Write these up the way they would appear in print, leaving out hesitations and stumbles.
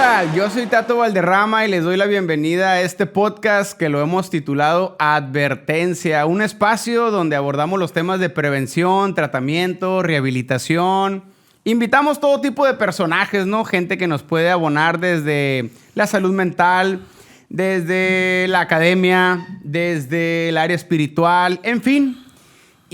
tal? Yo soy Tato Valderrama y les doy la bienvenida a este podcast que lo hemos titulado Advertencia, un espacio donde abordamos los temas de prevención, tratamiento, rehabilitación. Invitamos todo tipo de personajes, ¿no? Gente que nos puede abonar desde la salud mental, desde la academia, desde el área espiritual, en fin.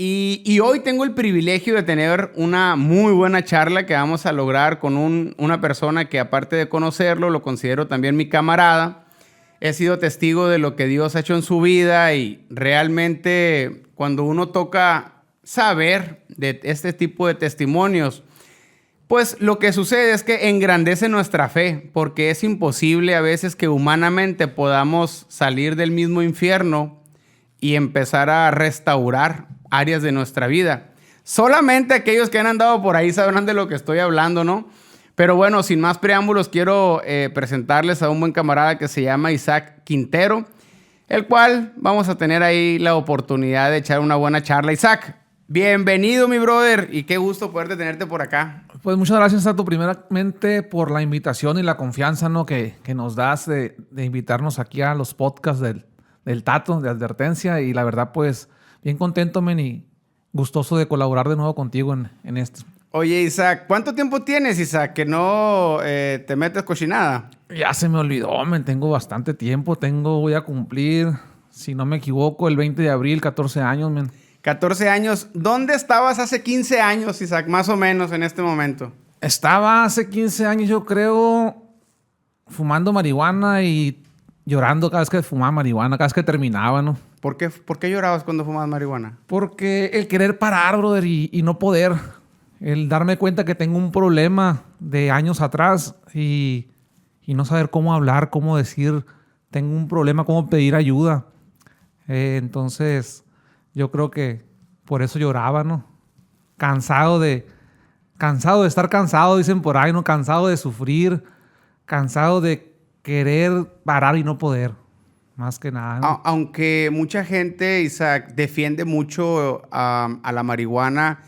Y hoy tengo el privilegio de tener una muy buena charla que vamos a lograr con una persona que, aparte de conocerlo, lo considero también mi camarada. He sido testigo de lo que Dios ha hecho en su vida y realmente cuando uno toca saber de este tipo de testimonios, pues lo que sucede es que engrandece nuestra fe, porque es imposible a veces que humanamente podamos salir del mismo infierno y empezar a restaurar áreas de nuestra vida. Solamente aquellos que han andado por ahí sabrán de lo que estoy hablando, ¿no? Pero bueno, sin más preámbulos, quiero presentarles a un buen camarada que se llama Isaac Quintero, el cual vamos a tener ahí la oportunidad de echar una buena charla. Isaac, bienvenido, mi brother, y qué gusto poder tenerte por acá. Pues muchas gracias, Tato, primeramente por la invitación y la confianza, ¿no? que nos das de invitarnos aquí a los podcasts del Tato, de Advertencia, y la verdad, pues, bien contento, men, y gustoso de colaborar de nuevo contigo en esto. Oye, Isaac, ¿cuánto tiempo tienes, Isaac, que no te metes cochinada? Ya se me olvidó, men, tengo bastante tiempo. Voy a cumplir, si no me equivoco, el 20 de abril, 14 años, men. 14 años. ¿Dónde estabas hace 15 años, Isaac, más o menos en este momento? Estaba hace 15 años, yo creo, fumando marihuana y llorando cada vez que fumaba marihuana, cada vez que terminaba, ¿no? ¿Por qué llorabas cuando fumabas marihuana? Porque el querer parar, brother, y no poder. El darme cuenta que tengo un problema de años atrás y no saber cómo hablar, cómo decir, tengo un problema, cómo pedir ayuda. Entonces, yo creo que por eso lloraba, ¿no? Cansado de estar cansado, dicen por ahí, ¿no? Cansado de sufrir, cansado de querer parar y no poder. Más que nada, ¿no? Aunque mucha gente, Isaac, defiende mucho a la marihuana,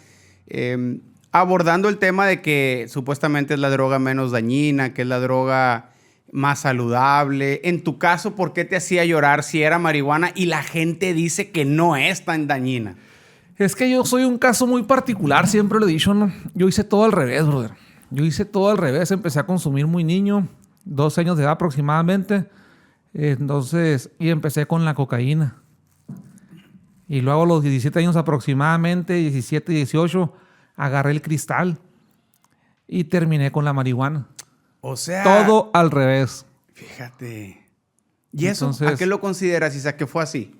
abordando el tema de que supuestamente es la droga menos dañina, que es la droga más saludable. En tu caso, ¿por qué te hacía llorar si era marihuana y la gente dice que no es tan dañina? Es que yo soy un caso muy particular, siempre lo he dicho, ¿no? Yo hice todo al revés, brother. Yo hice todo al revés. Empecé a consumir muy niño, 12 años de edad aproximadamente. Entonces, y empecé con la cocaína. Y luego a los 17 años aproximadamente, 17, 18, agarré el cristal y terminé con la marihuana. O sea, todo al revés. Fíjate. ¿Y entonces, eso a qué lo consideras, Isaac, que fue así?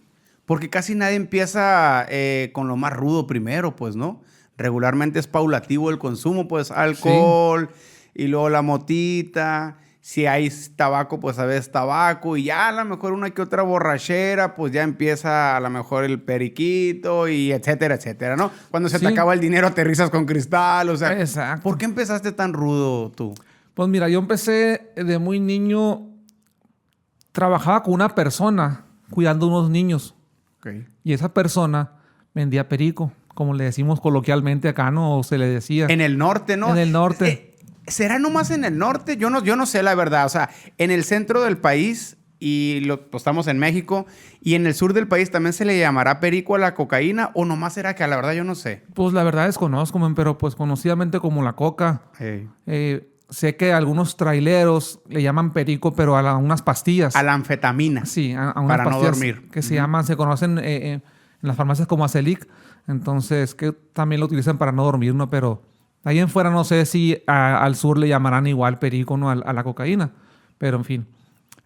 Porque casi nadie empieza con lo más rudo primero, pues, ¿no? Regularmente es paulativo el consumo, pues, alcohol, sí, y luego la motita. Si hay tabaco, pues a veces tabaco. Y ya a lo mejor una que otra borrachera, pues ya empieza a lo mejor el periquito y etcétera, etcétera, ¿no? Cuando se te acaba el dinero, aterrizas con cristal, o sea. Exacto. ¿Por qué empezaste tan rudo tú? Pues mira, yo empecé de muy niño, trabajaba con una persona cuidando unos niños. Okay. Y esa persona vendía perico, como le decimos coloquialmente acá, ¿no? O se le decía. En el norte, ¿no? En el norte. ¿Será nomás en el norte? Yo no sé la verdad. O sea, en el centro del país, y pues estamos en México, y en el sur del país también se le llamará perico a la cocaína, o nomás será que a la verdad yo no sé. Pues la verdad desconozco, pero pues conocidamente como la coca. Hey. Sé que algunos traileros le llaman perico, pero a unas pastillas. A la anfetamina. Sí, a unas para pastillas no dormir. Que se conocen en las farmacias como Acelic. Entonces, que también lo utilizan para no dormir, ¿no? Pero ahí en fuera no sé si al sur le llamarán igual perico, ¿no? A la cocaína. Pero en fin.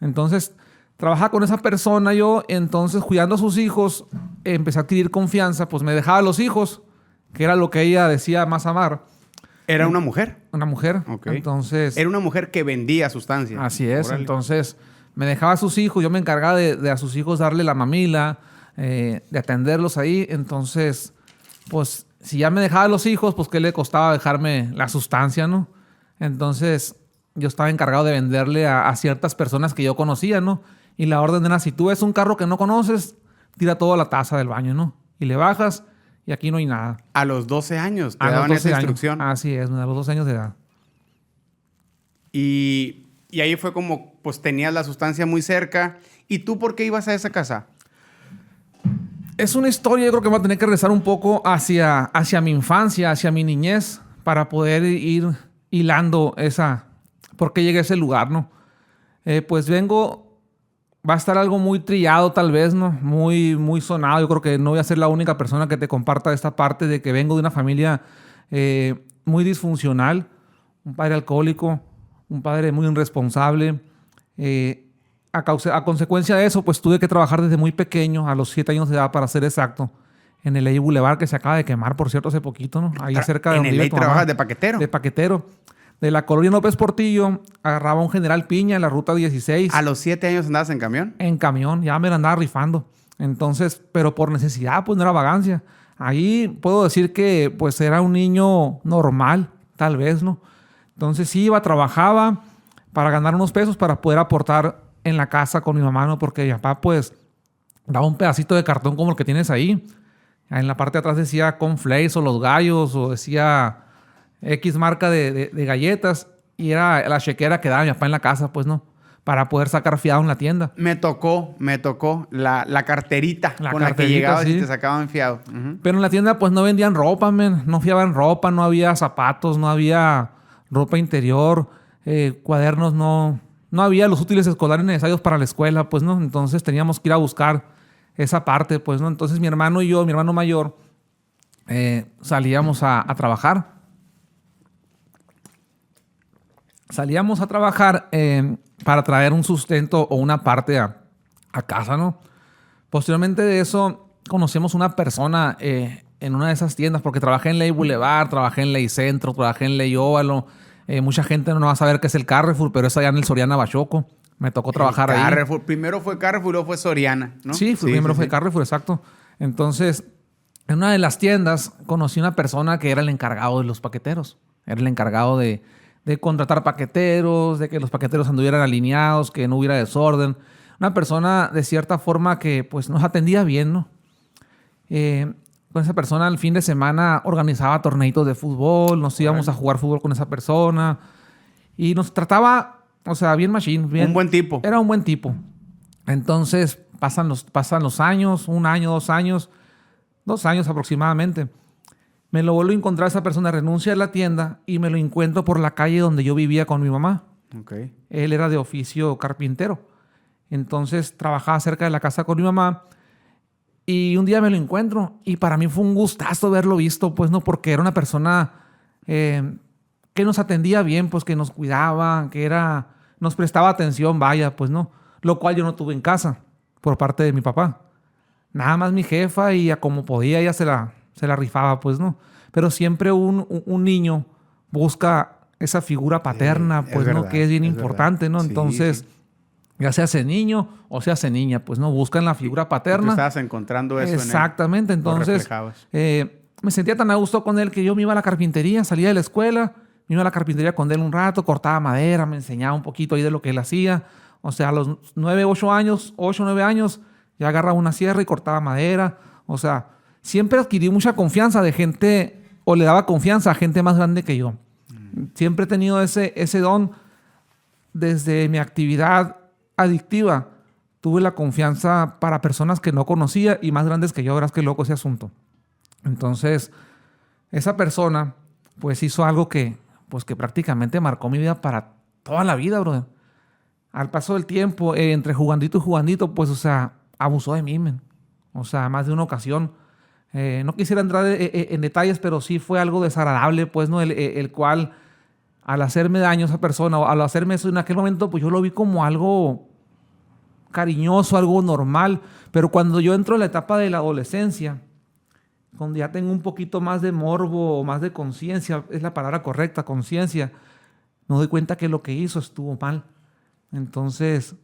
Entonces, trabajaba con esa persona yo. Entonces, cuidando a sus hijos, empecé a adquirir confianza. Pues me dejaba a los hijos, que era lo que ella decía más amar. ¿Era una mujer? Una mujer. Okay. Entonces, era una mujer que vendía sustancias. Así es. Órale. Entonces, me dejaba a sus hijos. Yo me encargaba de a sus hijos darle la mamila, de atenderlos ahí. Entonces, pues, si ya me dejaba a los hijos, pues, ¿qué le costaba dejarme la sustancia, no? Entonces, yo estaba encargado de venderle a ciertas personas que yo conocía, ¿no? Y la orden era, si tú ves un carro que no conoces, tira toda la taza del baño, ¿no? Y le bajas y aquí no hay nada. A los 12 años te daban esa instrucción. Así es, a los 12 años de edad. Y Y ahí fue como, pues tenías la sustancia muy cerca. ¿Y tú por qué ibas a esa casa? Es una historia, yo creo que voy a tener que regresar un poco hacia mi infancia, hacia mi niñez, para poder ir hilando por qué llegué a ese lugar, ¿no? Pues va a estar algo muy trillado tal vez, ¿no? Muy, muy sonado. Yo creo que no voy a ser la única persona que te comparta esta parte de que vengo de una familia muy disfuncional, un padre alcohólico, un padre muy irresponsable. A consecuencia de eso, pues tuve que trabajar desde muy pequeño, a los 7 años de edad para ser exacto, en el Ley Boulevard, que se acaba de quemar, por cierto, hace poquito, ¿no? Ahí cerca de ¿En donde el vive Ley tu mamá. trabajas de paquetero? De paquetero. De la colonia López Portillo, agarraba un General Piña en la ruta 16. ¿A los 7 años andabas en camión? En camión, ya me la andaba rifando. Entonces, pero por necesidad, pues no era vagancia. Ahí puedo decir que pues era un niño normal, tal vez, ¿no? Entonces sí trabajaba para ganar unos pesos para poder aportar en la casa con mi mamá, ¿no? Porque mi papá pues daba un pedacito de cartón como el que tienes ahí. En la parte de atrás decía Cornflakes o Los Gallos o decía X marca de galletas y era la chequera que daba mi papá en la casa, pues, ¿no? Para poder sacar fiado en la tienda. Me tocó la carterita La con la que carterita, llegabas sí. y te sacaban fiado. Uh-huh. Pero en la tienda pues no vendían ropa, men. No fiaban ropa, no había zapatos, no había ropa interior, cuadernos, no había los útiles escolares necesarios para la escuela, pues, ¿no? Entonces teníamos que ir a buscar esa parte, pues, ¿no? Entonces mi hermano y yo, mi hermano mayor, salíamos a trabajar. Salíamos a trabajar para traer un sustento o una parte a casa, ¿no? Posteriormente de eso, conocimos una persona en una de esas tiendas, porque trabajé en Ley Boulevard, trabajé en Ley Centro, trabajé en Ley Óvalo. Mucha gente no va a saber qué es el Carrefour, pero es allá en el Soriana Bachoco. Me tocó trabajar ahí. Carrefour. Primero fue Carrefour y luego fue Soriana, ¿no? Sí, primero fue Carrefour, exacto. Entonces, en una de las tiendas conocí una persona que era el encargado de los paqueteros. Era el encargado de contratar paqueteros, de que los paqueteros anduvieran alineados, que no hubiera desorden. Una persona de cierta forma que pues nos atendía bien, ¿no? Con esa persona el fin de semana organizaba torneitos de fútbol, nos íbamos a jugar fútbol con esa persona y nos trataba, o sea, bien machine. Bien. Un buen tipo. Era un buen tipo. Entonces pasan los años, 1 año, 2 años, 2 años aproximadamente. Me lo vuelvo a encontrar esa persona, renuncia a la tienda y me lo encuentro por la calle donde yo vivía con mi mamá. Okay. Él era de oficio carpintero. Entonces trabajaba cerca de la casa con mi mamá y un día me lo encuentro y para mí fue un gustazo verlo visto, pues no, porque era una persona que nos atendía bien, pues que nos cuidaba, nos prestaba atención, vaya, pues no, lo cual yo no tuve en casa por parte de mi papá. Nada más mi jefa y a como podía ella se la rifaba, pues no. Pero siempre un niño busca esa figura paterna, pues verdad, no, que es bien importante, verdad. ¿No? Entonces, sí. Ya se hace niño o se hace niña, pues no, buscan la figura paterna. Tú estabas encontrando eso. Exactamente, en él. Entonces me sentía tan a gusto con él que yo me iba a la carpintería, salía de la escuela, me iba a la carpintería con él un rato, cortaba madera, me enseñaba un poquito ahí de lo que él hacía. O sea, a los 8, 9 años, ya agarraba una sierra y cortaba madera. O sea, siempre adquirí mucha confianza de gente, o le daba confianza a gente más grande que yo. Siempre he tenido ese don desde mi actividad adictiva. Tuve la confianza para personas que no conocía y más grandes que yo. Verás qué loco ese asunto. Entonces, esa persona pues hizo algo que prácticamente marcó mi vida para toda la vida, brother. Al paso del tiempo, entre jugandito y jugandito, pues, o sea, abusó de mí, man. O sea, más de una ocasión. No quisiera entrar en detalles, pero sí fue algo desagradable, pues, ¿no? El cual, al hacerme daño a esa persona, o al hacerme eso en aquel momento, pues yo lo vi como algo cariñoso, algo normal. Pero cuando yo entro en la etapa de la adolescencia, cuando ya tengo un poquito más de morbo, más de conciencia, es la palabra correcta, conciencia, me doy cuenta que lo que hizo estuvo mal. Entonces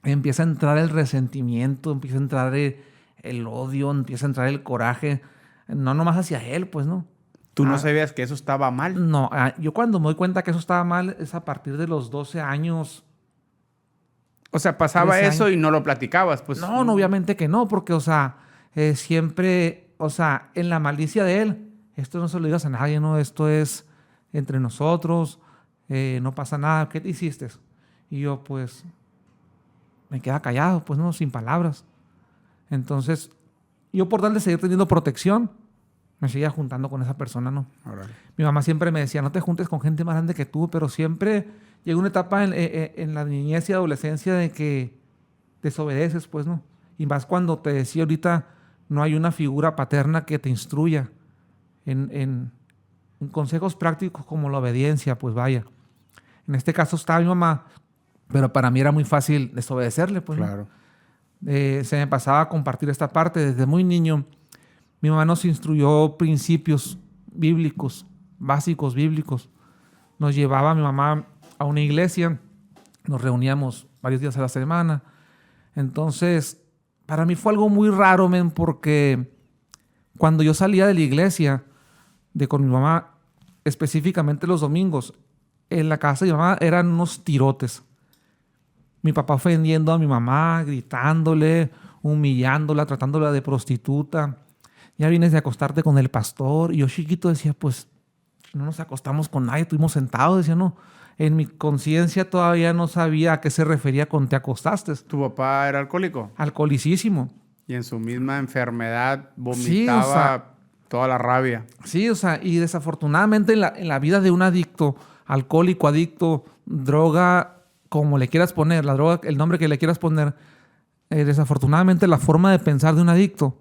empieza a entrar el resentimiento, empieza a entrar el odio, empieza a entrar el coraje, no nomás hacia él, pues, ¿no? ¿Tú no sabías que eso estaba mal? No, yo cuando me doy cuenta que eso estaba mal es a partir de los 12 años. O sea, pasaba eso y no lo platicabas, pues. No, obviamente que no, porque, o sea, siempre, o sea, en la malicia de él, esto no se lo digas a nadie, ¿no? Esto es entre nosotros, no pasa nada, ¿qué te hiciste? Y yo, pues, me quedaba callado, pues, no, sin palabras. Entonces, yo por tal de seguir teniendo protección, me seguía juntando con esa persona, ¿no? Órale. Mi mamá siempre me decía, no te juntes con gente más grande que tú, pero siempre llegó una etapa en la niñez y adolescencia de que desobedeces, pues, ¿no? Y más cuando te decía ahorita, no hay una figura paterna que te instruya en consejos prácticos como la obediencia, pues vaya. En este caso estaba mi mamá, pero para mí era muy fácil desobedecerle, pues, ¿no? Claro. Se me pasaba a compartir esta parte desde muy niño. Mi mamá nos instruyó principios bíblicos, básicos bíblicos. Nos llevaba mi mamá a una iglesia, nos reuníamos varios días a la semana. Entonces, para mí fue algo muy raro, men, porque cuando yo salía de la iglesia, con mi mamá, específicamente los domingos, en la casa de mi mamá eran unos tirotes. Mi papá ofendiendo a mi mamá, gritándole, humillándola, tratándola de prostituta. Ya vienes de acostarte con el pastor. Y yo chiquito decía, pues, no nos acostamos con nadie, estuvimos sentados. Decía, no. En mi conciencia todavía no sabía a qué se refería con te acostaste. ¿Tu papá era alcohólico? Alcoholicísimo. Y en su misma enfermedad vomitaba Sí, o sea, toda la rabia. Sí, o sea, y desafortunadamente en la vida de un adicto, alcohólico, adicto, droga, como le quieras poner, la droga, el nombre que le quieras poner, desafortunadamente la forma de pensar de un adicto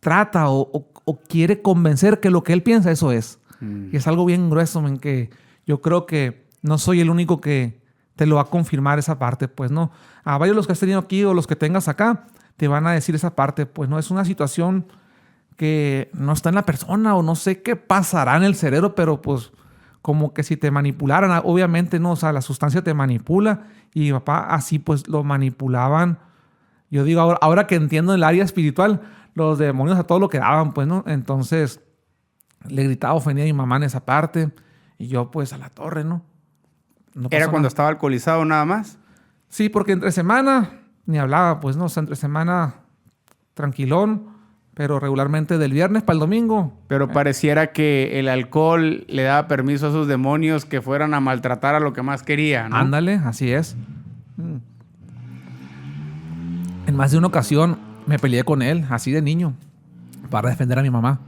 trata o quiere convencer que lo que él piensa eso es. Y es algo bien grueso, en que yo creo que no soy el único que te lo va a confirmar esa parte, pues no. A varios de los que has tenido aquí o los que tengas acá te van a decir esa parte, pues no, es una situación que no está en la persona o no sé qué pasará en el cerebro, pero pues como que si te manipularan, obviamente no, o sea, la sustancia te manipula y mi papá así pues lo manipulaban. Yo digo, ahora que entiendo el área espiritual, los demonios a todo lo que daban, pues, ¿no? Entonces le gritaba, ofendía a mi mamá en esa parte y yo pues a la torre, ¿no? No ¿Era pasó cuando nada. estaba alcoholizado nada más? Sí, porque entre semana ni hablaba, pues, ¿no? O sea, entre semana tranquilón, pero regularmente del viernes para el domingo. Pero pareciera que el alcohol le daba permiso a esos demonios que fueran a maltratar a lo que más quería, ¿no? Ándale, así es. En más de una ocasión me peleé con él, así de niño, para defender a mi mamá.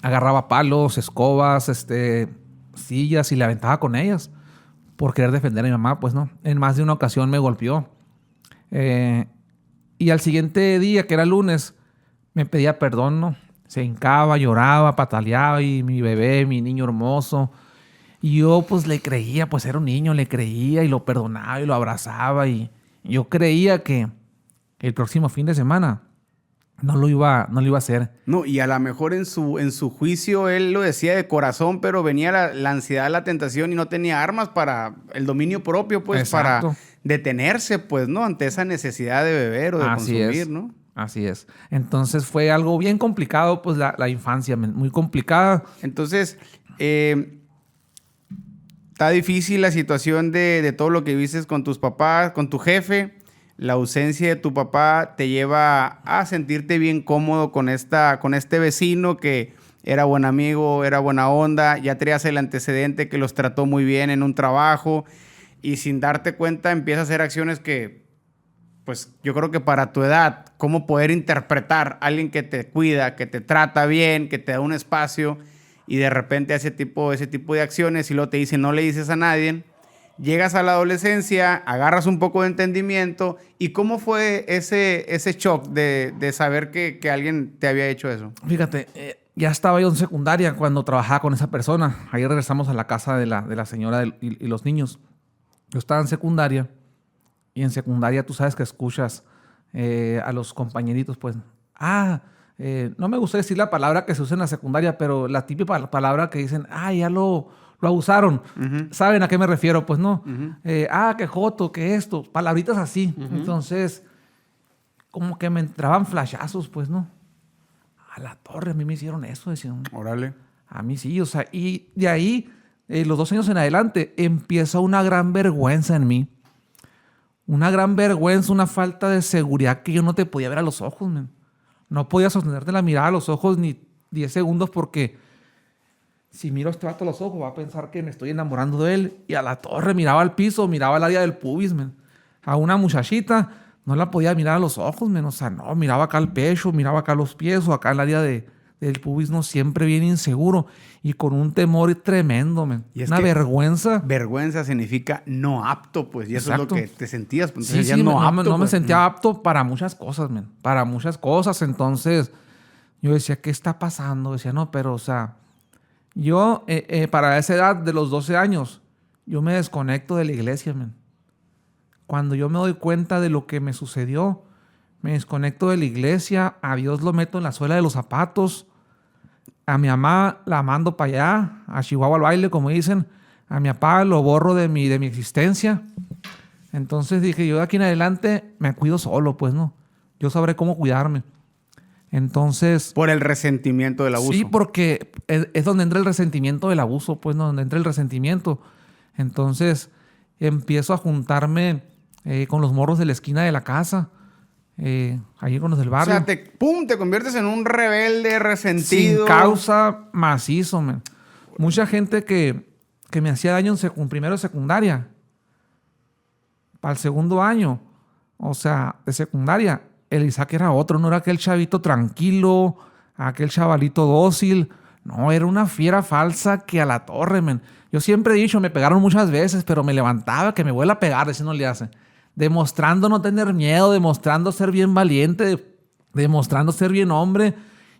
Agarraba palos, escobas, sillas y le aventaba con ellas por querer defender a mi mamá, pues no. En más de una ocasión me golpeó. Y al siguiente día, que era lunes, me pedía perdón, ¿no? Se hincaba, lloraba, pataleaba y mi bebé, mi niño hermoso. Y yo pues le creía, pues era un niño, le creía y lo perdonaba y lo abrazaba. Y yo creía que el próximo fin de semana no lo iba a hacer. No, y a lo mejor en su juicio él lo decía de corazón, pero venía la ansiedad, la tentación y no tenía armas para el dominio propio, pues, Exacto. para detenerse, pues, ¿no? Ante esa necesidad de beber o de Así consumir, es. ¿no? Así es. Entonces fue algo bien complicado, pues la infancia, muy complicada. Entonces, está difícil la situación de todo lo que viviste con tus papás, con tu jefe. La ausencia de tu papá te lleva a sentirte bien cómodo con este vecino que era buen amigo, era buena onda, ya traías el antecedente que los trató muy bien en un trabajo y sin darte cuenta empiezas a hacer acciones que, pues yo creo que para tu edad, cómo poder interpretar a alguien que te cuida, que te trata bien, que te da un espacio y de repente hace ese tipo de acciones y luego te dice no le dices a nadie. Llegas a la adolescencia, agarras un poco de entendimiento. ¿Y cómo fue ese shock de saber que alguien te había hecho eso? Fíjate, ya estaba yo en secundaria cuando trabajaba con esa persona. Ahí regresamos a la casa de la señora y los niños. Yo estaba en secundaria y en secundaria tú sabes que escuchas a los compañeritos, pues, no me gusta decir la palabra que se usa en la secundaria, pero la típica palabra que dicen, ya lo abusaron. Uh-huh. ¿Saben a qué me refiero? Pues no. Uh-huh. Que joto, que esto. Palabritas así. Uh-huh. Entonces, como que me entraban flashazos, pues, ¿no? A la torre, a mí me hicieron eso, decían. Órale. A mí sí, o sea, y de ahí, los 2 años en adelante, empieza una gran vergüenza en mí. Una gran vergüenza, una falta de seguridad que yo no te podía ver a los ojos, man. No podía sostenerte la mirada a los ojos ni 10 segundos porque si miro a este vato a los ojos, va a pensar que me estoy enamorando de él. Y a la torre miraba al piso, miraba el área del pubis, men. A una muchachita no la podía mirar a los ojos, men. O sea, no, miraba acá al pecho, miraba acá los pies o acá el área del pubis, no, siempre bien inseguro y con un temor tremendo, men. Y es una que vergüenza. Vergüenza significa no apto, pues. Y eso Exacto. es lo que te sentías. Pues, Sí, ya sí, no apto, no me pues. sentía apto para muchas cosas, men. Para muchas cosas. Entonces, yo decía, ¿qué está pasando? Decía, no, pero, o sea, yo, para esa edad de los 12 años, yo me desconecto de la iglesia, men. Cuando yo me doy cuenta de lo que me sucedió, me desconecto de la iglesia, a Dios lo meto en la suela de los zapatos, a mi mamá la mando para allá, a Chihuahua al baile, como dicen, a mi papá lo borro de mi existencia. Entonces dije, yo de aquí en adelante me cuido solo, pues, ¿no? Yo sabré cómo cuidarme. Entonces... Por el resentimiento del abuso. Sí, porque es donde entra el resentimiento del abuso, pues, ¿no? Donde entra el resentimiento. Entonces empiezo a juntarme con los morros de la esquina de la casa, allí con los del barrio. O sea, te conviertes en un rebelde resentido. Sin causa, macizo, man. Mucha gente que me hacía daño en primero de secundaria, para el segundo año, o sea, de secundaria, el Isaac era otro, no era aquel chavito tranquilo, aquel chavalito dócil. No, era una fiera falsa que a la torre, men. Yo siempre he dicho, me pegaron muchas veces, pero me levantaba que me vuelva a pegar, si no le hace. Demostrando no tener miedo, demostrando ser bien valiente, demostrando ser bien hombre.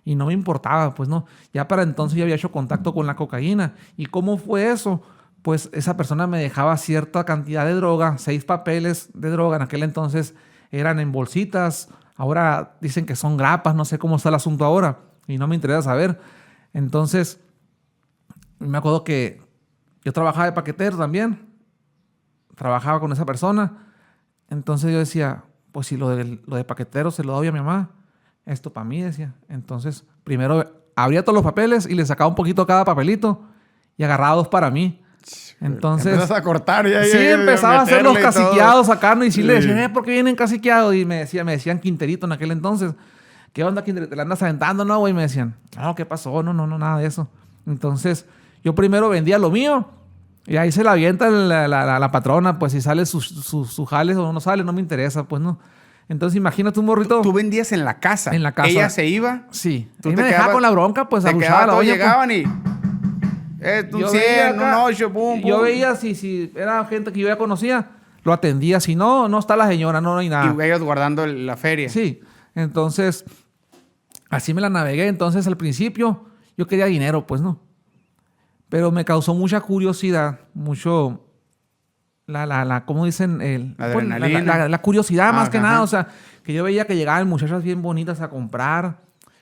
Y no me importaba, pues no. Ya para entonces ya había hecho contacto con la cocaína. ¿Y cómo fue eso? Pues esa persona me dejaba cierta cantidad de droga, 6 papeles de droga. En aquel entonces eran en bolsitas. Ahora dicen que son grapas, no sé cómo está el asunto ahora. Y no me interesa saber. Entonces, me acuerdo que yo trabajaba de paquetero también. Trabajaba con esa persona. Entonces yo decía, pues si lo de paquetero se lo doy a mi mamá, esto para mí, decía. Entonces, primero abría todos los papeles y le sacaba un poquito a cada papelito y agarraba 2 para mí. Entonces... Empezas a cortar y ahí... Sí, empezaba a hacer los caciqueados, sacarnos y sí le Sí. decía, ¿por qué vienen caciqueados? Y me decían Quinterito en aquel entonces. ¿Qué onda, Quinterito? ¿Te la andas aventando, no, güey? Y me decían, no, ¿qué pasó? No, nada de eso. Entonces, yo primero vendía lo mío y ahí se la avienta la patrona, pues si sale su jales o no sale, no me interesa, pues no. Entonces, imagínate un morrito. Tú vendías en la casa. En la casa. Ella se iba. Sí. Tú Y te me dejaba quedabas- con la bronca, pues Te arruchaba la todos olla. Pues. llegaban y... un Yo 100, veía un acá, 8, pum, pum. Yo veía si era gente que yo ya conocía, lo atendía. Si no, no está la señora, no hay nada. Y ellos guardando la feria. Sí. Entonces, así me la navegué. Entonces, al principio, yo quería dinero, pues no. Pero me causó mucha curiosidad, mucho... ¿cómo dicen? La adrenalina. La curiosidad más que Ajá. nada. O sea, que yo veía que llegaban muchachas bien bonitas a comprar.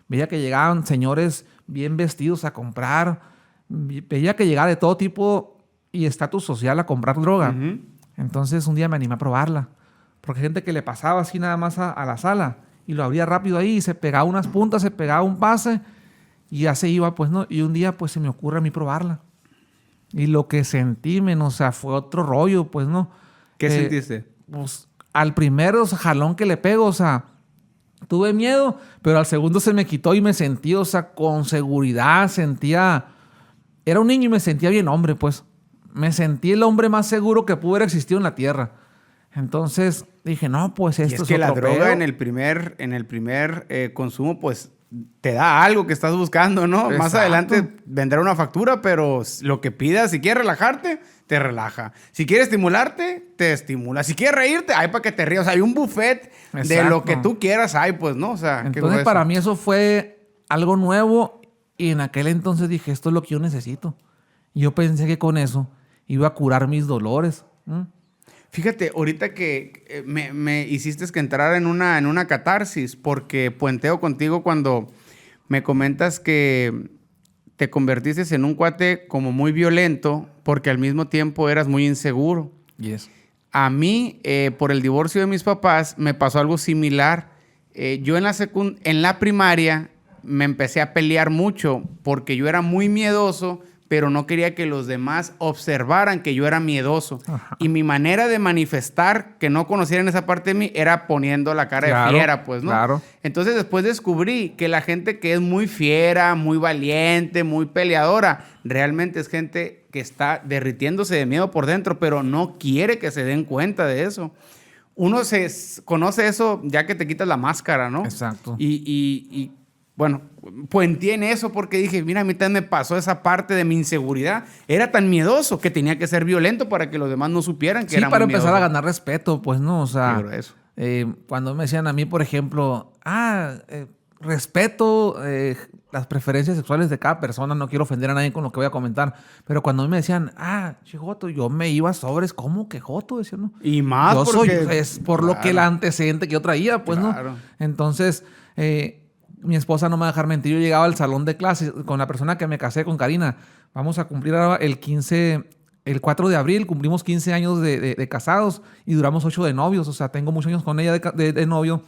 Veía que llegaban señores bien vestidos a comprar. Veía que llegaba de todo tipo y estatus social a comprar droga. Ujú. Entonces un día me animé a probarla. Porque hay gente que le pasaba así nada más a la sala y lo abría rápido ahí y se pegaba unas puntas, se pegaba un pase y ya se iba, pues no. Y un día pues se me ocurre a mí probarla. Y lo que sentí, men, o sea, fue otro rollo, pues no. ¿Qué sentiste? Pues al primer jalón que le pego, o sea, tuve miedo, pero al segundo se me quitó y me sentí, o sea, con seguridad, sentía... Era un niño y me sentía bien hombre, pues. Me sentí el hombre más seguro que pudo haber existido en la tierra. Entonces dije, no, pues Y esto es que la otro droga pedo. en el primer consumo, pues te da algo que estás buscando, ¿no? Más Exacto. adelante vendrá una factura, pero lo que pidas, si quieres relajarte, te relaja. Si quieres estimularte, te estimula. Si quieres reírte, hay para que te rías. O sea, hay un buffet de Exacto. lo que tú quieras, hay, pues, ¿no? O sea, qué Entonces, grueso. para mí eso fue algo nuevo y en aquel entonces dije, esto es lo que yo necesito. Y yo pensé que con eso iba a curar mis dolores. Fíjate, ahorita que me hiciste que entrar en una catarsis, porque puenteo contigo cuando me comentas que te convertiste en un cuate como muy violento, porque al mismo tiempo eras muy inseguro. Yes. A mí, por el divorcio de mis papás, me pasó algo similar. Yo en la primaria me empecé a pelear mucho porque yo era muy miedoso pero no quería que los demás observaran que yo era miedoso. Ajá. Y mi manera de manifestar que no conocieran esa parte de mí era poniendo la cara de fiera, pues, ¿no? Claro. Entonces después descubrí que la gente que es muy fiera, muy valiente, muy peleadora, realmente es gente que está derritiéndose de miedo por dentro, pero no quiere que se den cuenta de eso. Uno se conoce eso ya que te quitas la máscara, ¿no? Exacto. Y bueno, puenteé en eso porque dije, mira, a mí también me pasó esa parte de mi inseguridad. Era tan miedoso que tenía que ser violento para que los demás no supieran que Sí, era para muy empezar a miedoso. ganar respeto, pues, ¿no? O sea, Pero eso. cuando me decían a mí, por ejemplo, respeto las preferencias sexuales de cada persona, no quiero ofender a nadie con lo que voy a comentar, pero cuando a mí me decían, Joto, yo me iba sobres, ¿cómo que Joto? Decía, ¿no? Y más Yo porque... soy, es por lo que el antecedente que yo traía, pues, Claro. ¿no? Entonces, mi esposa no me va a dejar mentir, yo llegaba al salón de clases con la persona que me casé, con Karina. Vamos a cumplir ahora el 4 de abril, cumplimos 15 años de casados y duramos 8 de novios. O sea, tengo muchos años con ella de novio.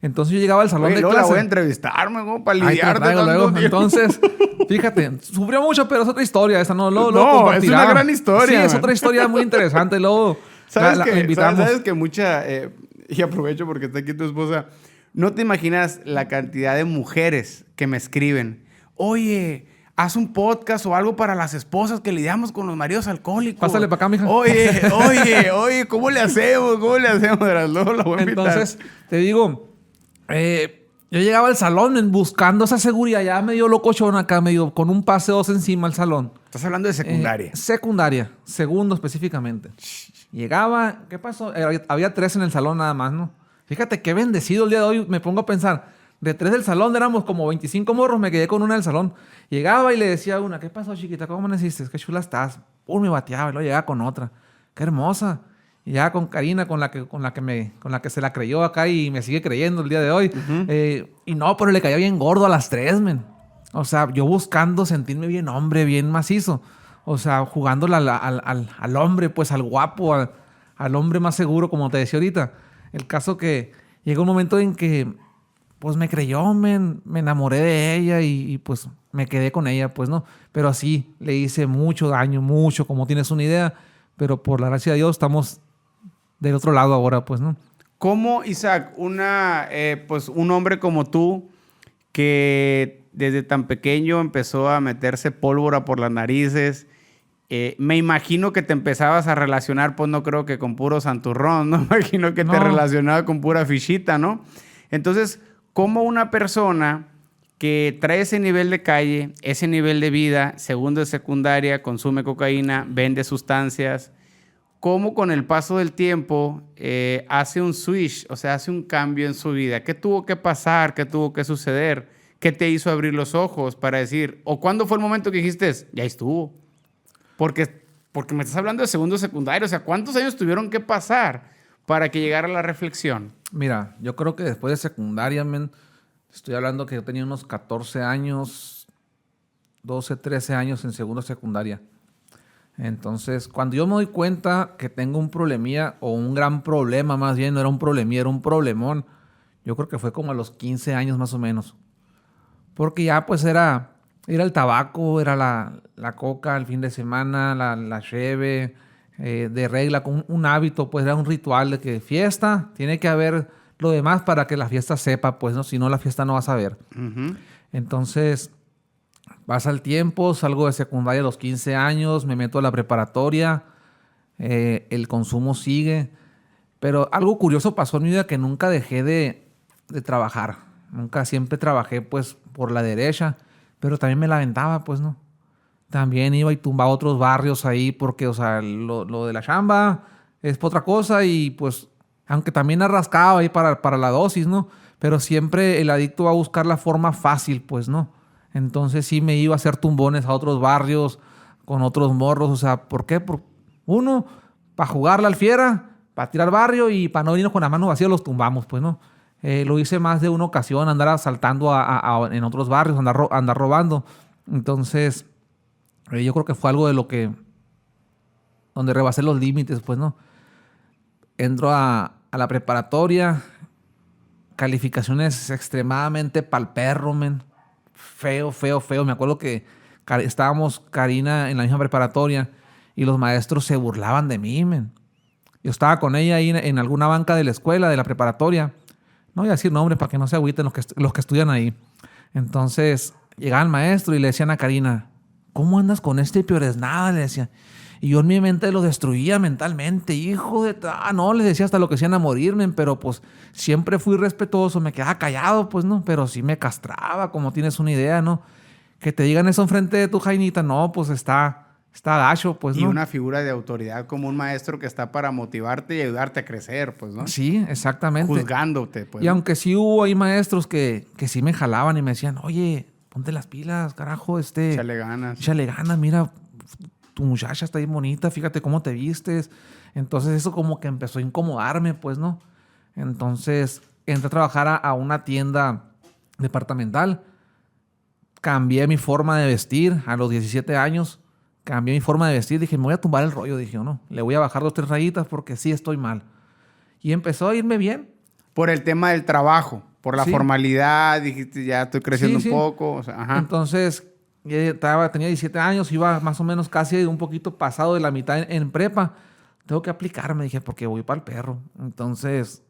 Entonces yo llegaba al salón Oye, de luego clase. la voy a entrevistarme, ¿no? Para Ahí te la lidiarte traigo tanto luego. tiempo. Entonces, fíjate, sufrió mucho, pero es otra historia. Esa no, luego No, compartirá. es una gran historia, Sí, es man. otra historia muy interesante. Luego ¿Sabes la que invitamos. ¿sabes que mucha... y aprovecho porque está aquí tu esposa. No te imaginas la cantidad de mujeres que me escriben. Oye, haz un podcast o algo para las esposas que lidiamos con los maridos alcohólicos. Pásale para acá, mija. Oye, ¿cómo le hacemos? ¿Cómo le hacemos? Luego la voy a invitar. Entonces, te digo, yo llegaba al salón buscando esa seguridad. Ya medio locochón acá, medio con un pase 2 encima al salón. Estás hablando de secundaria. Secundaria, segundo específicamente. Llegaba, ¿qué pasó? Había 3 en el salón nada más, ¿no? Fíjate qué bendecido el día de hoy. Me pongo a pensar, de 3 del salón éramos como 25 morros, me quedé con una del salón. Llegaba y le decía a una, ¿qué pasó, chiquita? ¿Cómo amaneciste? Qué chula estás. Me bateaba y luego llegaba con otra. Qué hermosa. Y ya con Karina, con la que se la creyó acá y me sigue creyendo el día de hoy. Y no, pero le caía bien gordo a las 3, men. O sea, yo buscando sentirme bien hombre, bien macizo. O sea, jugándole al hombre, pues al guapo, al hombre más seguro, como te decía ahorita. El caso que llegó un momento en que, pues me creyó, me enamoré de ella y pues me quedé con ella, pues no. Pero así le hice mucho daño, mucho, como tienes una idea. Pero por la gracia de Dios estamos del otro lado ahora, pues, ¿no? ¿Cómo, Isaac, pues un hombre como tú, que desde tan pequeño empezó a meterse pólvora por las narices, me imagino que te empezabas a relacionar, pues no creo que con puro santurrón, ¿no? Me imagino que te relacionaba con pura fichita, ¿no? Entonces, ¿cómo una persona que trae ese nivel de calle, ese nivel de vida, segundo de secundaria, consume cocaína, vende sustancias, cómo con el paso del tiempo hace un switch, o sea, hace un cambio en su vida? ¿Qué tuvo que pasar? ¿Qué tuvo que suceder? ¿Qué te hizo abrir los ojos para decir, o cuándo fue el momento que dijiste, ya estuvo? Porque me estás hablando de segundo secundario. O sea, ¿cuántos años tuvieron que pasar para que llegara la reflexión? Mira, yo creo que después de secundaria, estoy hablando que yo tenía unos 14 años, 12, 13 años en segundo secundaria. Entonces, cuando yo me doy cuenta que tengo un problemía, o un gran problema más bien, no era un problemía, era un problemón, yo creo que fue como a los 15 años más o menos. Porque ya pues era el tabaco, era la coca el fin de semana, la cheve, de regla, con un hábito, pues era un ritual de que fiesta, tiene que haber lo demás para que la fiesta sepa, pues, ¿no? Si no, la fiesta no va a saber. Uh-huh. Entonces, pasa el tiempo, salgo de secundaria a los 15 años, me meto a la preparatoria, el consumo sigue. Pero algo curioso pasó en mi vida, que nunca dejé de trabajar. Nunca, siempre trabajé, pues, por la derecha, pero también me la aventaba, pues, ¿no? También iba y tumbaba otros barrios ahí porque, o sea, lo de la chamba es otra cosa y, pues, aunque también rascaba ahí para la dosis, ¿no? Pero siempre el adicto va a buscar la forma fácil, pues, ¿no? Entonces sí me iba a hacer tumbones a otros barrios con otros morros. O sea, ¿por qué? Uno, para jugarla al fiera, para tirar barrio y para no irnos con la mano vacía los tumbamos, pues, ¿no? Lo hice más de una ocasión, andar asaltando en otros barrios, andar robando. Entonces, yo creo que fue algo de lo que... donde rebasé los límites, pues, ¿no? Entro a la preparatoria, calificaciones extremadamente pa'l perro, men. Feo. Me acuerdo que Estábamos Karina en la misma preparatoria y los maestros se burlaban de mí, men. Yo estaba con ella ahí en alguna banca de la escuela, de la preparatoria. No voy a decir nombres para que no se agüiten los que estudian ahí. Entonces, llegaba el maestro y le decían a Karina, ¿cómo andas con este peores nada? Le decía. Y yo en mi mente lo destruía mentalmente. Hijo de... no, les decía hasta lo que hacían a morirme, pero pues siempre fui respetuoso. Me quedaba callado, pues, ¿no? Pero sí me castraba, como tienes una idea, ¿no? Que te digan eso enfrente de tu Jainita, no, pues está gacho, pues, ¿no? Y una figura de autoridad como un maestro que está para motivarte y ayudarte a crecer, pues, ¿no? Sí, exactamente. Juzgándote, pues. Y aunque sí hubo ahí maestros que sí me jalaban y me decían, oye, ponte las pilas, carajo, Échale ganas. Échale ganas, mira, tu muchacha está bien bonita, fíjate cómo te vistes. Entonces eso como que empezó a incomodarme, pues, ¿no? Entonces entré a trabajar a una tienda departamental. Cambié mi forma de vestir a los 17 años. Cambié mi forma de vestir. Dije, me voy a tumbar el rollo. Dije, no, le voy a bajar 2, 3 rayitas porque sí estoy mal. Y empezó a irme bien. Por el tema del trabajo, por la formalidad, dijiste, ya estoy creciendo un poco. O sea, ajá. Entonces, tenía 17 años, iba más o menos casi un poquito pasado de la mitad en prepa. Tengo que aplicarme, dije, porque voy para el perro. Entonces,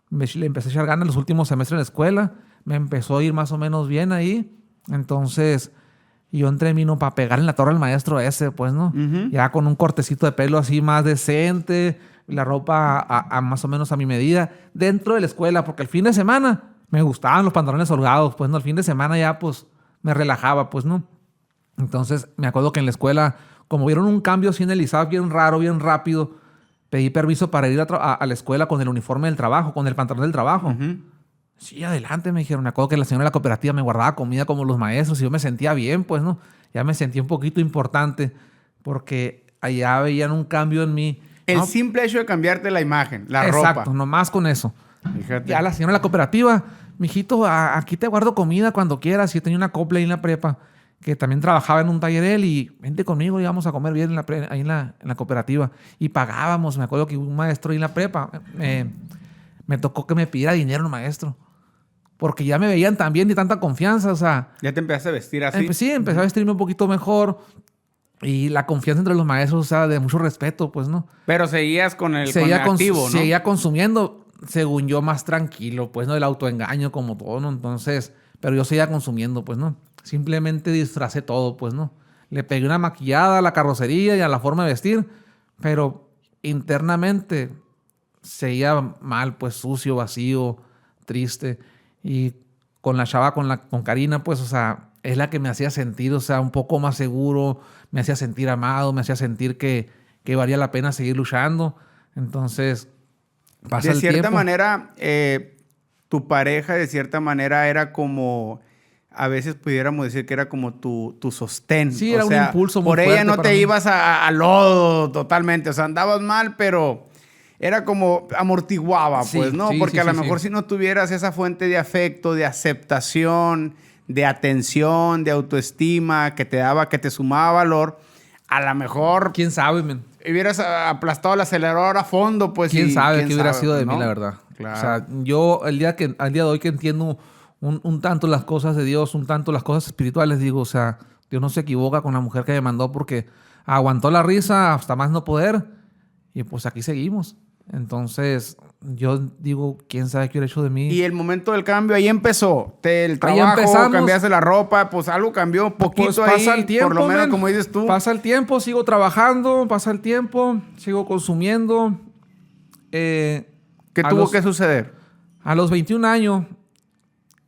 le empecé a echar ganas los últimos semestres en la escuela. Me empezó a ir más o menos bien ahí. Entonces, yo entré vino para pegar en la torre al maestro ese, pues, ¿no? Uh-huh. Ya con un cortecito de pelo así más decente, la ropa a más o menos a mi medida, dentro de la escuela, porque el fin de semana me gustaban los pantalones holgados, pues, ¿no? El fin de semana ya, pues, me relajaba, pues, ¿no? Entonces, me acuerdo que en la escuela, como vieron un cambio así en el ISAB bien raro, bien rápido, pedí permiso para ir a la escuela con el uniforme del trabajo, con el pantalón del trabajo. Uh-huh. Sí, adelante, me dijeron. Me acuerdo que la señora de la cooperativa me guardaba comida como los maestros y yo me sentía bien, pues, ¿no? Ya me sentía un poquito importante porque allá veían un cambio en mí. El simple hecho de cambiarte la imagen, la ropa. Exacto, nomás con eso. Fíjate. Ya la señora de la cooperativa, mijito, aquí te guardo comida cuando quieras. Yo tenía una copla ahí en la prepa que también trabajaba en un taller él y vente conmigo y vamos a comer bien ahí en la cooperativa. Y pagábamos. Me acuerdo que un maestro ahí en la prepa me tocó que me pidiera dinero un maestro. Porque ya me veían tan bien y tanta confianza, o sea... ¿Ya te empezaste a vestir así? Sí, empecé a vestirme un poquito mejor. Y la confianza entre los maestros, o sea, de mucho respeto, pues, ¿no? Pero seguías con el activo, ¿no? Seguía consumiendo, según yo, más tranquilo, pues, ¿no? El autoengaño como todo, ¿no? Entonces... Pero yo seguía consumiendo, pues, ¿no? Simplemente disfracé todo, pues, ¿no? Le pegué una maquillada a la carrocería y a la forma de vestir. Pero internamente seguía mal, pues, sucio, vacío, triste. Y con la chava, con Karina, pues, o sea, es la que me hacía sentir, o sea, un poco más seguro, me hacía sentir amado, me hacía sentir que valía la pena seguir luchando. Entonces, pasa el tiempo. De cierta manera, tu pareja, de cierta manera, era como, a veces pudiéramos decir que era como tu sostén. Sí, era un impulso muy fuerte. Por ella no te mí. ibas a lodo totalmente, o sea, andabas mal, pero... Era como amortiguaba, pues, ¿no? Porque a lo mejor si no tuvieras esa fuente de afecto, de aceptación, de atención, de autoestima, que te sumaba valor, a lo mejor... ¿Quién sabe, men? Hubieras aplastado el acelerador a fondo, pues. ¿Quién sabe qué hubiera sido de mí, la verdad? Claro. O sea, yo al día de hoy que entiendo un tanto las cosas de Dios, un tanto las cosas espirituales, digo, o sea, Dios no se equivoca con la mujer que me mandó porque aguantó la risa hasta más no poder y pues aquí seguimos. Entonces, yo digo, ¿quién sabe qué hubiera hecho de mí? Y el momento del cambio, ahí empezó. El trabajo, cambiaste la ropa, pues algo cambió un poquito pues pasa ahí. El tiempo, por lo menos, como dices tú. Pasa el tiempo, sigo trabajando, pasa el tiempo, sigo consumiendo. ¿Qué tuvo que suceder? A los 21 años,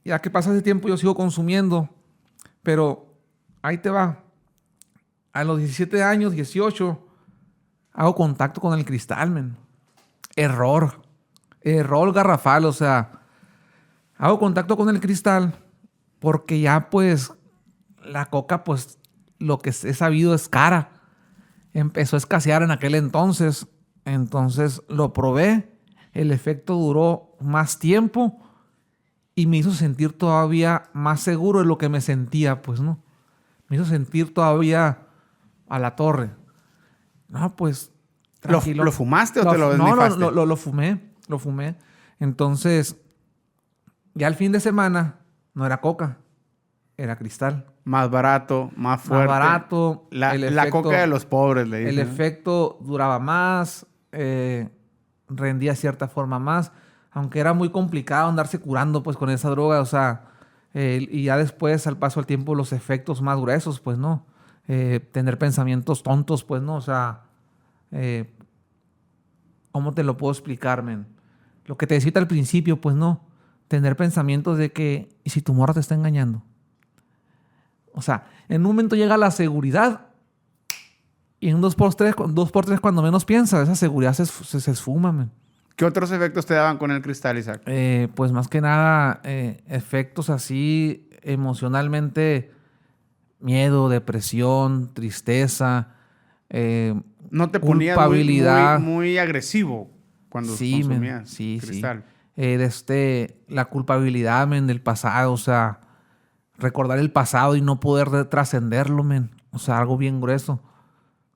ya que pasa ese tiempo, yo sigo consumiendo. Pero ahí te va. A los 17 años, 18, hago contacto con el cristal, men. Error garrafal, o sea, hago contacto con el cristal porque ya pues la coca, pues lo que he sabido es cara. Empezó a escasear en aquel entonces lo probé, el efecto duró más tiempo y me hizo sentir todavía más seguro de lo que me sentía, pues, ¿no? Me hizo sentir todavía a la torre. No, pues... ¿Lo fumaste o te lo desnifaste? No, lo fumé. Entonces, ya el fin de semana no era coca, era cristal. Más barato, más fuerte. Más barato. La coca de los pobres, le dicen. El efecto duraba más, rendía de cierta forma más, aunque era muy complicado andarse curando pues con esa droga, o sea, y ya después, al paso del tiempo, los efectos más gruesos, pues no. Tener pensamientos tontos, pues no, o sea, ¿cómo te lo puedo explicar, men? Lo que te decía al principio, pues no. Tener pensamientos de que, ¿y si tu morra te está engañando? O sea, en un momento llega la seguridad y en un 2x3, cuando menos piensas, esa seguridad se esfuma, man. ¿Qué otros efectos te daban con el cristal, Isaac? Pues más que nada, efectos así emocionalmente, miedo, depresión, tristeza, ¿No te ponías culpabilidad. muy agresivo cuando consumías cristal? La culpabilidad, men, del pasado, o sea, recordar el pasado y no poder trascenderlo, men. O sea, algo bien grueso.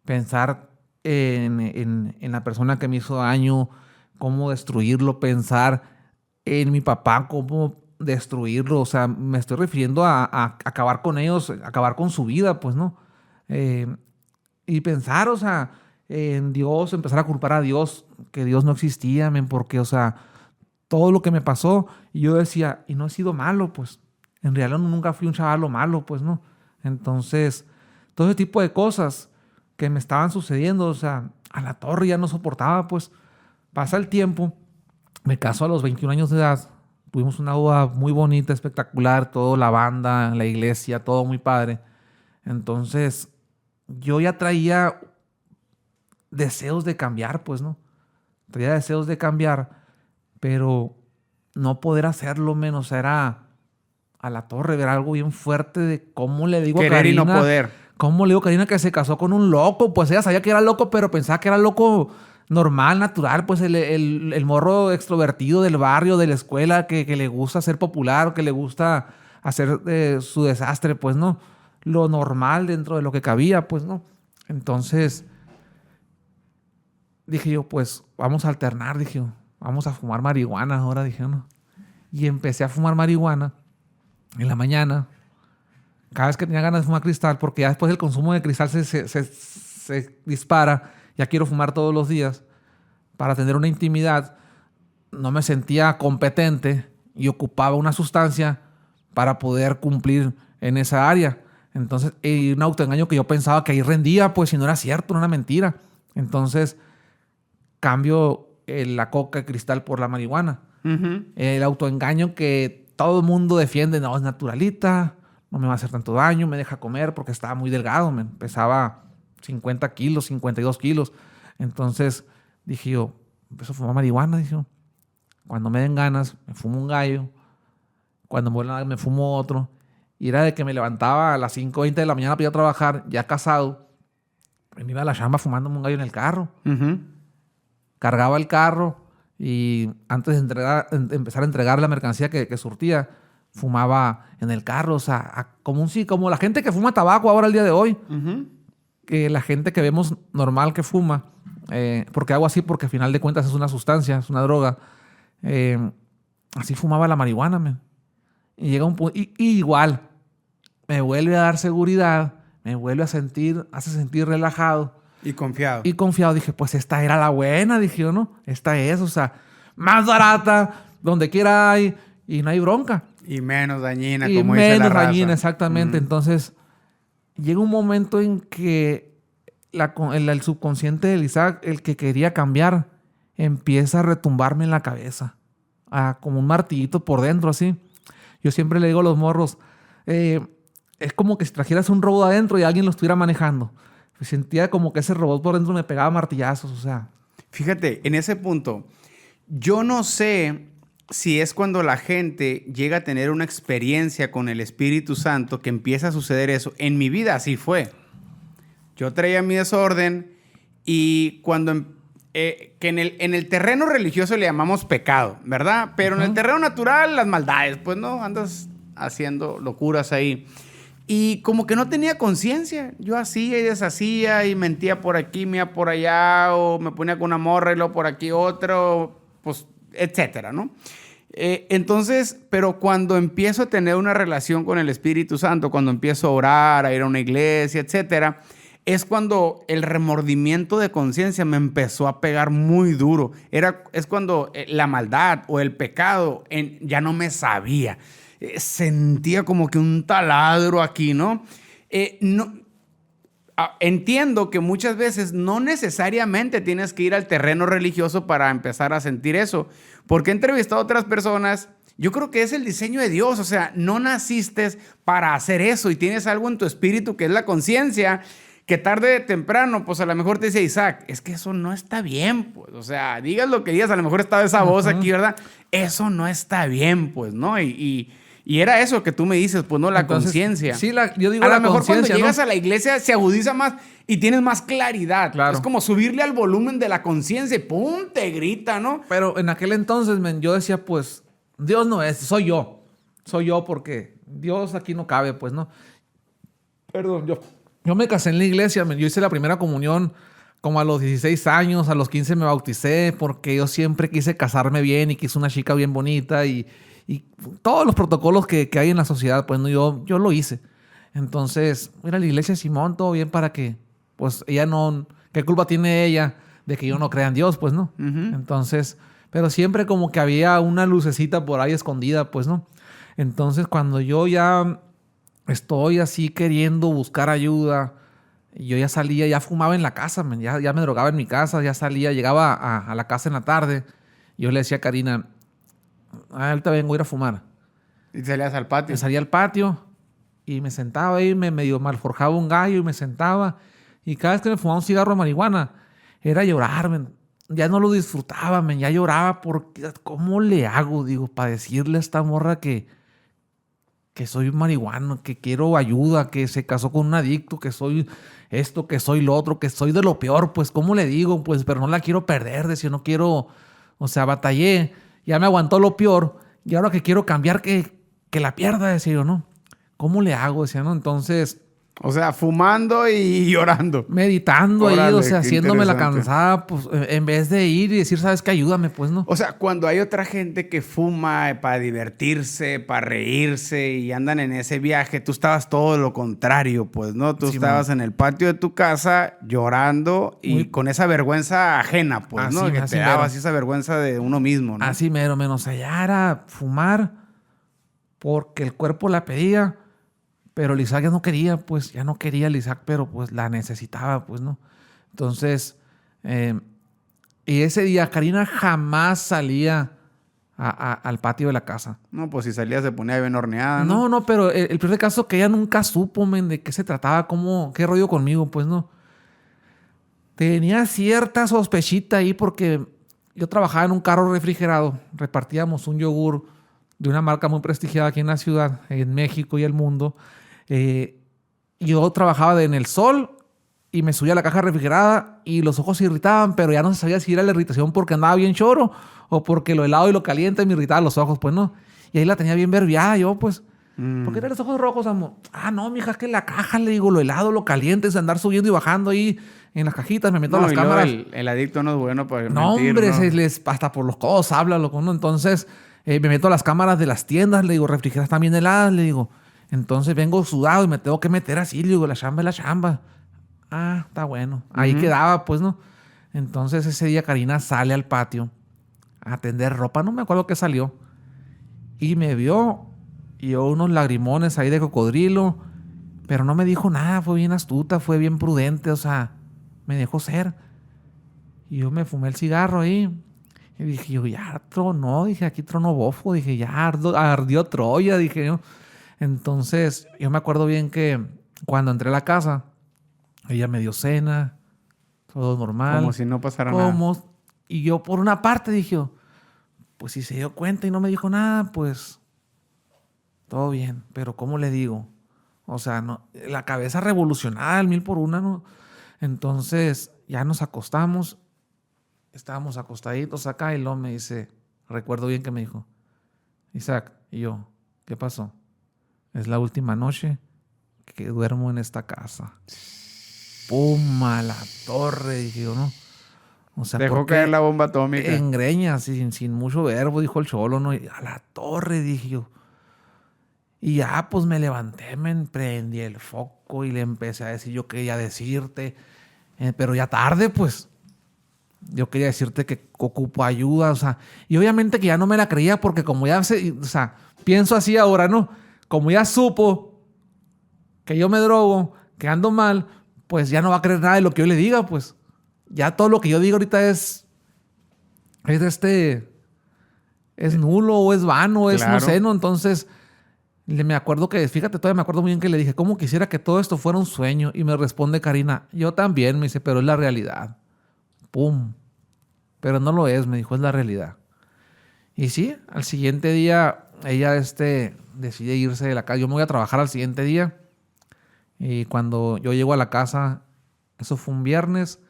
Pensar en la persona que me hizo daño, cómo destruirlo, pensar en mi papá, cómo destruirlo. O sea, me estoy refiriendo a acabar con ellos, acabar con su vida, pues, ¿no? Y pensar, o sea, en Dios, empezar a culpar a Dios, que Dios no existía, men, porque, o sea, todo lo que me pasó, y yo decía, y no he sido malo, pues. En realidad nunca fui un chavalo malo, pues, ¿no? Entonces, todo ese tipo de cosas que me estaban sucediendo, o sea, a la torre ya no soportaba, pues. Pasa el tiempo, me caso a los 21 años de edad, tuvimos una boda muy bonita, espectacular, todo, la banda, la iglesia, todo muy padre. Entonces, yo ya traía deseos de cambiar, pues, ¿no? Traía deseos de cambiar, pero no poder hacerlo, menos, o sea, era a la torre, ver algo bien fuerte de cómo le digo Querer a Karina. Y no poder. ¿Cómo le digo a Karina que se casó con un loco? Pues ella sabía que era loco, pero pensaba que era loco normal, natural, pues el morro extrovertido del barrio, de la escuela, que le gusta ser popular, que le gusta hacer su desastre, pues no. Lo normal dentro de lo que cabía, pues no. Entonces, dije yo, pues vamos a alternar, dije yo. Vamos a fumar marihuana ahora, dije, ¿no? Y empecé a fumar marihuana en la mañana, cada vez que tenía ganas de fumar cristal, porque ya después el consumo de cristal se dispara, ya quiero fumar todos los días para tener una intimidad, no me sentía competente y ocupaba una sustancia para poder cumplir en esa área. Entonces, un autoengaño que yo pensaba que ahí rendía, pues si no era cierto, no era mentira. Entonces, cambio la coca de cristal por la marihuana. Uh-huh. El autoengaño que todo el mundo defiende, no, es naturalita, no me va a hacer tanto daño, me deja comer porque estaba muy delgado, pesaba 50 kilos, 52 kilos. Entonces dije yo, empiezo a fumar marihuana, dije yo. Cuando me den ganas, me fumo un gallo. Cuando me fumo otro. Y era de que me levantaba a las 5:20 de la mañana para ir a trabajar, ya casado. Me iba a la chamba fumándome un gallo en el carro. Uh-huh. Cargaba el carro y antes de empezar a entregar la mercancía que surtía, fumaba en el carro. O sea, como la gente que fuma tabaco ahora el día de hoy. Uh-huh. Que la gente que vemos normal que fuma, porque hago así porque al final de cuentas es una sustancia, es una droga. Así fumaba la marihuana, man. Y llega un punto, y igual, me vuelve a dar seguridad, me vuelve hace sentir relajado. Y confiado. Y confiado, dije, pues esta era la buena, dije yo, ¿no? Esta es, o sea, más barata, donde quiera hay, y no hay bronca. Y menos dañina, y como dice la raza. Menos dañina, exactamente. Entonces, llega un momento en que el subconsciente del Isaac, el que quería cambiar, empieza a retumbarme en la cabeza. Como un martillito por dentro, así. Yo siempre le digo a los morros, es como que si trajeras un robot adentro y alguien lo estuviera manejando. Sentía como que ese robot por dentro me pegaba martillazos, o sea. Fíjate, en ese punto, yo no sé si es cuando la gente llega a tener una experiencia con el Espíritu Santo que empieza a suceder eso. En mi vida así fue. Yo traía mi desorden y cuando que en el terreno religioso le llamamos pecado, ¿verdad? Pero en el terreno natural, las maldades, pues no, andas haciendo locuras ahí. Y como que no tenía conciencia. Yo hacía y deshacía y mentía por aquí, mentía por allá, o me ponía con una morra y luego por aquí otro, pues, etcétera, ¿no? Entonces, pero cuando empiezo a tener una relación con el Espíritu Santo, cuando empiezo a orar, a ir a una iglesia, etcétera, es cuando el remordimiento de conciencia me empezó a pegar muy duro. Es cuando la maldad o el pecado ya no me sabía. Sentía como que un taladro aquí, ¿no? Entiendo que muchas veces no necesariamente tienes que ir al terreno religioso para empezar a sentir eso, porque he entrevistado a otras personas. Yo creo que es el diseño de Dios, o sea, no naciste para hacer eso y tienes algo en tu espíritu que es la conciencia, que tarde o temprano, pues a lo mejor te dice Isaac, es que eso no está bien, pues, o sea, digas lo que digas, a lo mejor está esa voz aquí, ¿verdad? Eso no está bien, pues, ¿no? Y era eso que tú me dices, pues, ¿no? La conciencia. Sí, yo digo a la lo mejor cuando conciencia, llegas ¿no? a la iglesia se agudiza más y tienes más claridad. Claro. Es como subirle al volumen de la conciencia y ¡pum! Te grita, ¿no? Pero en aquel entonces, yo decía, pues, Dios no es, soy yo. Soy yo porque Dios aquí no cabe, pues, ¿no? Perdón, yo me casé en la iglesia, yo hice la primera comunión como a los 16 años, a los 15 me bauticé porque yo siempre quise casarme bien y quise una chica bien bonita y todos los protocolos que hay en la sociedad, pues, ¿no? Yo lo hice. Entonces, mira, la iglesia, Simón, todo bien para que, pues, ella no... ¿Qué culpa tiene ella de que yo no crea en Dios, pues, no? Uh-huh. Entonces, pero siempre como que había una lucecita por ahí escondida, pues, ¿no? Entonces, cuando yo ya estoy así queriendo buscar ayuda, yo ya salía, ya fumaba en la casa, ya me drogaba en mi casa, ya salía, llegaba a la casa en la tarde. Yo le decía a Karina, ahorita vengo a ir a fumar. Y salías al patio. Me salía al patio y me sentaba ahí, me medio malforjaba un gallo y me sentaba. Y cada vez que me fumaba un cigarro de marihuana, era llorar, ya no lo disfrutaba, ya lloraba porque ¿cómo le hago? Digo, para decirle a esta morra que soy un marihuano, que quiero ayuda, que se casó con un adicto, que soy esto, que soy lo otro, que soy de lo peor, pues ¿cómo le digo? Pues, pero no la quiero perder, decía, no quiero, o sea, batallé, ya me aguantó lo peor y ahora que quiero cambiar, que la pierda, decía yo, ¿no? ¿Cómo le hago? Decía, ¿no? Entonces... O sea, fumando y llorando. Meditando. Órale, ahí, o sea, haciéndome la cansada, pues, en vez de ir y decir, ¿sabes qué? Ayúdame, pues, ¿no? O sea, cuando hay otra gente que fuma para divertirse, para reírse y andan en ese viaje, tú estabas todo lo contrario, pues, ¿no? Tú estabas en el patio de tu casa llorando y con esa vergüenza ajena, pues, así, ¿no? Que te daba así esa vergüenza de uno mismo, ¿no? Así mero, menos allá era fumar porque el cuerpo la pedía. Pero el Isaac ya no quería el Isaac, pero pues la necesitaba, pues, ¿no? Entonces, y ese día Karina jamás salía al patio de la casa. No, pues si salía se ponía bien horneada, ¿no? No, pero el primer caso que ella nunca supo, de qué se trataba, qué rollo conmigo, pues, ¿no? Tenía cierta sospechita ahí porque yo trabajaba en un carro refrigerado, repartíamos un yogur de una marca muy prestigiada aquí en la ciudad, en México y el mundo. Yo trabajaba en el sol y me subía a la caja refrigerada y los ojos se irritaban, pero ya no se sabía si era la irritación porque andaba bien choro o porque lo helado y lo caliente me irritaba los ojos, pues no. Y ahí la tenía bien verbiada yo, pues. ¿Por qué eran los ojos rojos, amor? Ah, no, mija, es que la caja, le digo, lo helado, lo caliente, es andar subiendo y bajando ahí en las cajitas, me meto a las cámaras. El adicto no es bueno para mentir, no, hombre, hasta por los codos habla, loco, ¿no? Entonces, me meto a las cámaras de las tiendas, le digo, refrigeradas también heladas, le digo. Entonces vengo sudado y me tengo que meter así, le digo, la chamba es la chamba. Ah, está bueno. Ahí quedaba, pues, ¿no? Entonces ese día Karina sale al patio a tender ropa, no me acuerdo qué salió. Y me vio y yo unos lagrimones ahí de cocodrilo, pero no me dijo nada, fue bien astuta, fue bien prudente, o sea, me dejó ser. Y yo me fumé el cigarro ahí. Y dije, yo ya tronó, dije, aquí tronó bofo, dije, ya ardió Troya, dije yo. Entonces, yo me acuerdo bien que cuando entré a la casa, ella me dio cena, todo normal. Como si no pasara nada. Y yo, por una parte, dije, pues si se dio cuenta y no me dijo nada, pues todo bien. Pero ¿cómo le digo? O sea, no, la cabeza revolucionada al 1000 por 1, ¿no? Entonces, ya nos acostamos. Estábamos acostaditos acá y luego me dice, recuerdo bien que me dijo, Isaac, y yo, ¿qué pasó? Es la última noche que duermo en esta casa. ¡Pum! A la torre, dije yo, ¿no? O sea, dejó caer la bomba atómica. En greñas, sin mucho verbo, dijo el cholo, ¿no? Y a la torre, dije yo. Y ya, pues me levanté, me prendí el foco y le empecé a decir, yo quería decirte, pero ya tarde, pues. Yo quería decirte que ocupo ayuda, o sea, y obviamente que ya no me la creía porque como ya o sea, pienso así ahora, ¿no? Como ya supo que yo me drogo, que ando mal, pues ya no va a creer nada de lo que yo le diga, pues. Ya todo lo que yo digo ahorita es nulo o es vano, es claro. no sé, ¿no? Entonces, me acuerdo que, fíjate, todavía me acuerdo muy bien que le dije, ¿cómo quisiera que todo esto fuera un sueño? Y me responde Karina, yo también, me dice, pero es la realidad. ¡Pum! Pero no lo es, me dijo, es la realidad. Y sí, al siguiente día, ella decide irse de la casa. Yo me voy a trabajar al siguiente día. Y cuando yo llego a la casa, eso fue un viernes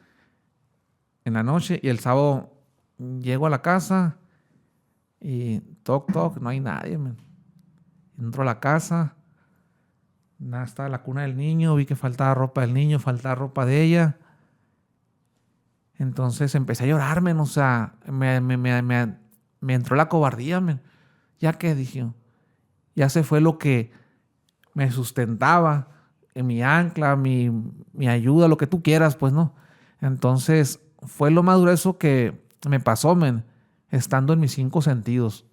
en la noche. Y el sábado llego a la casa y toc, no hay nadie, man. Entro a la casa, nada, estaba la cuna del niño, vi que faltaba ropa del niño, faltaba ropa de ella. Entonces empecé a llorar, men. O sea, me entró la cobardía, men. Ya que dije, ya se fue lo que me sustentaba, mi ancla, mi ayuda, lo que tú quieras, pues, ¿no? Entonces fue lo más grueso que me pasó, men, estando en mis 5 sentidos.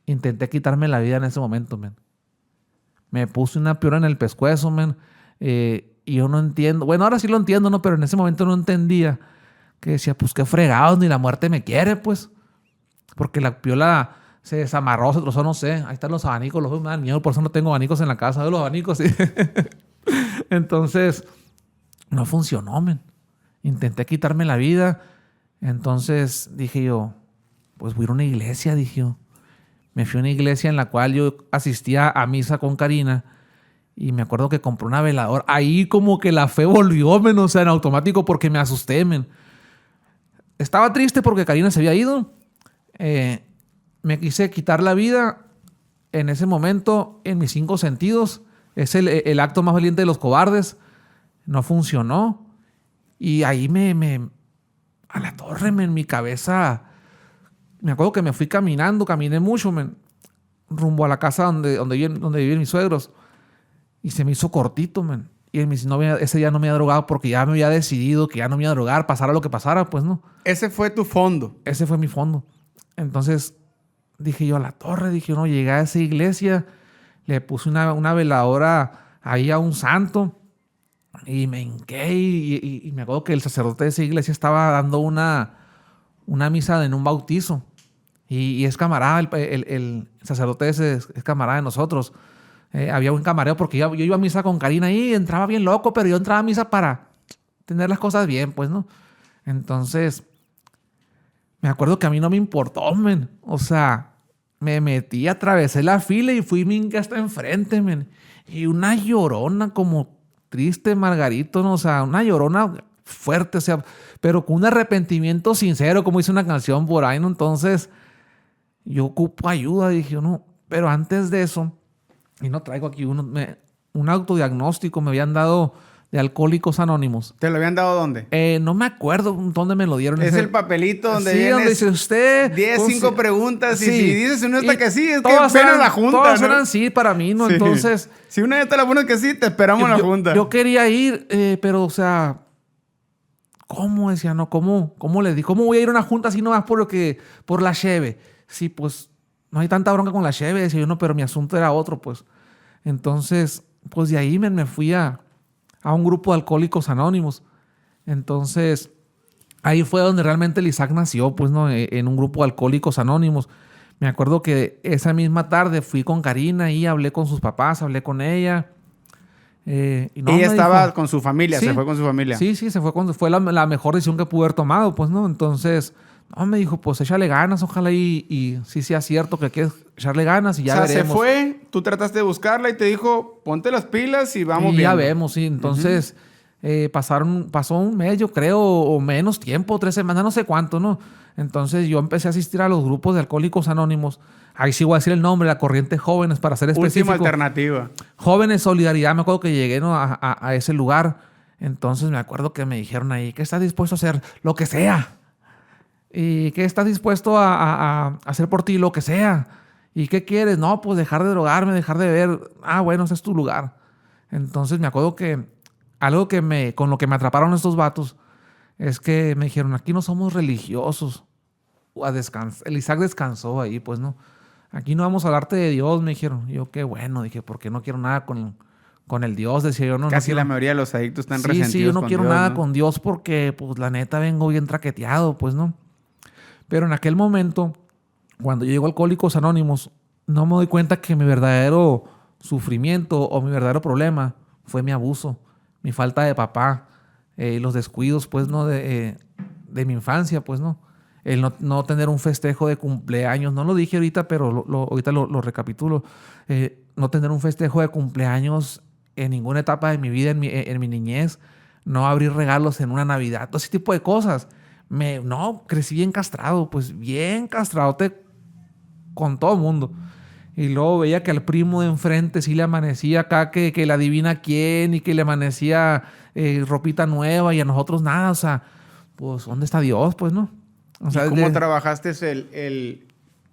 Intenté quitarme la vida en ese momento, men. Me puse una piedra en el pescuezo, men. Y yo no entiendo. Bueno, ahora sí lo entiendo, ¿no? Pero en ese momento no entendía. Que decía, pues qué fregado, ni la muerte me quiere, pues. Porque la piola se desamarró, se trozó, no sé. Ahí están los abanicos, los me dan miedo, por eso no tengo abanicos en la casa. De los abanicos, sí. Entonces, no funcionó, men. Intenté quitarme la vida. Entonces dije yo, pues voy a ir a una iglesia, dije yo. Me fui a una iglesia en la cual yo asistía a misa con Karina. Y me acuerdo que compré una veladora. Ahí como que la fe volvió, men. O sea, en automático porque me asusté, men. Estaba triste porque Karina se había ido. Me quise quitar la vida en ese momento en mis 5 sentidos. Es el acto más valiente de los cobardes. No funcionó. Y ahí a la torre, en mi cabeza. Me acuerdo que me fui caminé mucho, men, rumbo a la casa donde vivían mis suegros. Y se me hizo cortito, men. Y ese día no me había drogado porque ya me había decidido que ya no me iba a drogar, pasara lo que pasara, pues no. Ese fue tu fondo. Ese fue mi fondo. Entonces dije yo a la torre, dije no, llegué a esa iglesia, le puse una veladora ahí a un santo y me hinqué y me acuerdo que el sacerdote de esa iglesia estaba dando una misa en un bautizo. Y es camarada, el sacerdote ese es camarada de nosotros. Había un camarero porque yo iba a misa con Karina y entraba bien loco, pero yo entraba a misa para tener las cosas bien, pues, ¿no? Entonces, me acuerdo que a mí no me importó, men. O sea, me metí, atravesé la fila y fui hasta enfrente, men. Y una llorona como triste, Margarito, ¿no? O sea, una llorona fuerte, o sea, pero con un arrepentimiento sincero, como dice una canción por ahí, ¿no? Entonces, yo ocupo ayuda, dije, no. Pero antes de eso, y no traigo aquí un autodiagnóstico me habían dado de Alcohólicos Anónimos. ¿Te lo habían dado dónde? No me acuerdo dónde me lo dieron. Es el papelito donde sí, donde dice usted 5 preguntas y sí, si dices una esta que sí, es que todas ven a la junta. Todas ¿no? eran sí para mí, ¿no? Sí. Entonces, si una de te la pones que sí, te esperamos en la junta. Yo quería ir, pero o sea, ¿cómo decía? No, ¿cómo le di? ¿Cómo voy a ir a una junta así nomás por la cheve? Sí, pues no hay tanta bronca con la cheve, decía yo, no, pero mi asunto era otro, pues. Entonces, pues de ahí me fui a un grupo de Alcohólicos Anónimos. Entonces, ahí fue donde realmente el Isaac nació, pues, ¿no? En un grupo de Alcohólicos Anónimos. Me acuerdo que esa misma tarde fui con Karina y hablé con sus papás, hablé con ella. Y no, ella estaba con su familia, sí, se fue con su familia. Sí, se fue fue la mejor decisión que pudo haber tomado, pues, ¿no? Entonces, no, me dijo, pues échale ganas, ojalá y sí sea cierto que quieres echarle ganas y ya veremos. Se fue, tú trataste de buscarla y te dijo, ponte las pilas y vamos viendo. Ya vemos, sí. Entonces, pasó un mes, yo creo, o menos tiempo, 3 semanas, no sé cuánto, ¿no? Entonces, yo empecé a asistir a los grupos de Alcohólicos Anónimos. Ahí sí voy a decir el nombre, la Corriente Jóvenes, para ser específico. Última alternativa. Jóvenes Solidaridad, me acuerdo que llegué, ¿no? a ese lugar. Entonces me acuerdo que me dijeron ahí, ¿qué estás dispuesto a hacer? Lo que sea. ¿Y qué estás dispuesto a hacer por ti? Lo que sea. ¿Y qué quieres? No, pues dejar de drogarme, dejar de beber. Ah, bueno, ese es tu lugar. Entonces me acuerdo que algo con lo que me atraparon estos vatos es que me dijeron, aquí no somos religiosos. El Isaac descansó ahí, pues no. Aquí no vamos a hablarte de Dios, me dijeron. Yo, qué bueno, dije, porque no quiero nada con el Dios, decía yo. Casi no la quiero... mayoría de los adictos están Sí, resentidos sí, yo no con quiero Dios, nada ¿no? con Dios porque, pues, la neta vengo bien traqueteado, pues, ¿no? Pero en aquel momento, cuando yo llego a Alcohólicos Anónimos, no me doy cuenta que mi verdadero sufrimiento o mi verdadero problema fue mi abuso, mi falta de papá, los descuidos, pues, ¿no? De mi infancia, pues, ¿no? El no tener un festejo de cumpleaños. No lo dije ahorita, pero ahorita lo recapitulo. No tener un festejo de cumpleaños en ninguna etapa de mi vida, en mi niñez. No abrir regalos en una Navidad. Todo ese tipo de cosas. Crecí bien castrado, pues bien castradote con todo el mundo. Y luego veía que al primo de enfrente sí le amanecía acá que le adivina quién y que le amanecía ropita nueva y a nosotros nada. O sea, pues ¿dónde está Dios? Pues no. O sea, ¿Y cómo trabajaste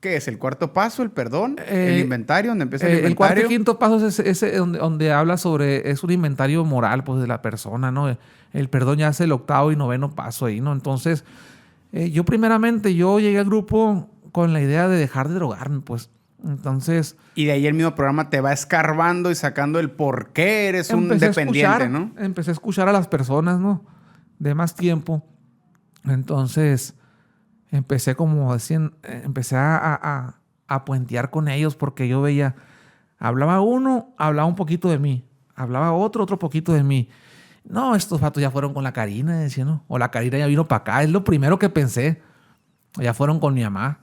qué es? ¿El cuarto paso? ¿El perdón? ¿El inventario? ¿Donde empieza el inventario? El cuarto y quinto paso es ese donde habla sobre... Es un inventario moral, pues, de la persona, ¿no? El perdón ya es el octavo y noveno paso ahí, ¿no? Entonces, yo llegué al grupo con la idea de dejar de drogarme, pues. Entonces... Y de ahí el mismo programa te va escarbando y sacando el por qué eres un dependiente, ¿no? Empecé a escuchar a las personas, ¿no? De más tiempo. Entonces... Empecé a puentear con ellos porque yo veía, hablaba uno, hablaba un poquito de mí, hablaba otro poquito de mí. No, estos vatos ya fueron con la Karina, decía, ¿no? O la Karina ya vino para acá, es lo primero que pensé. Ya fueron con mi mamá,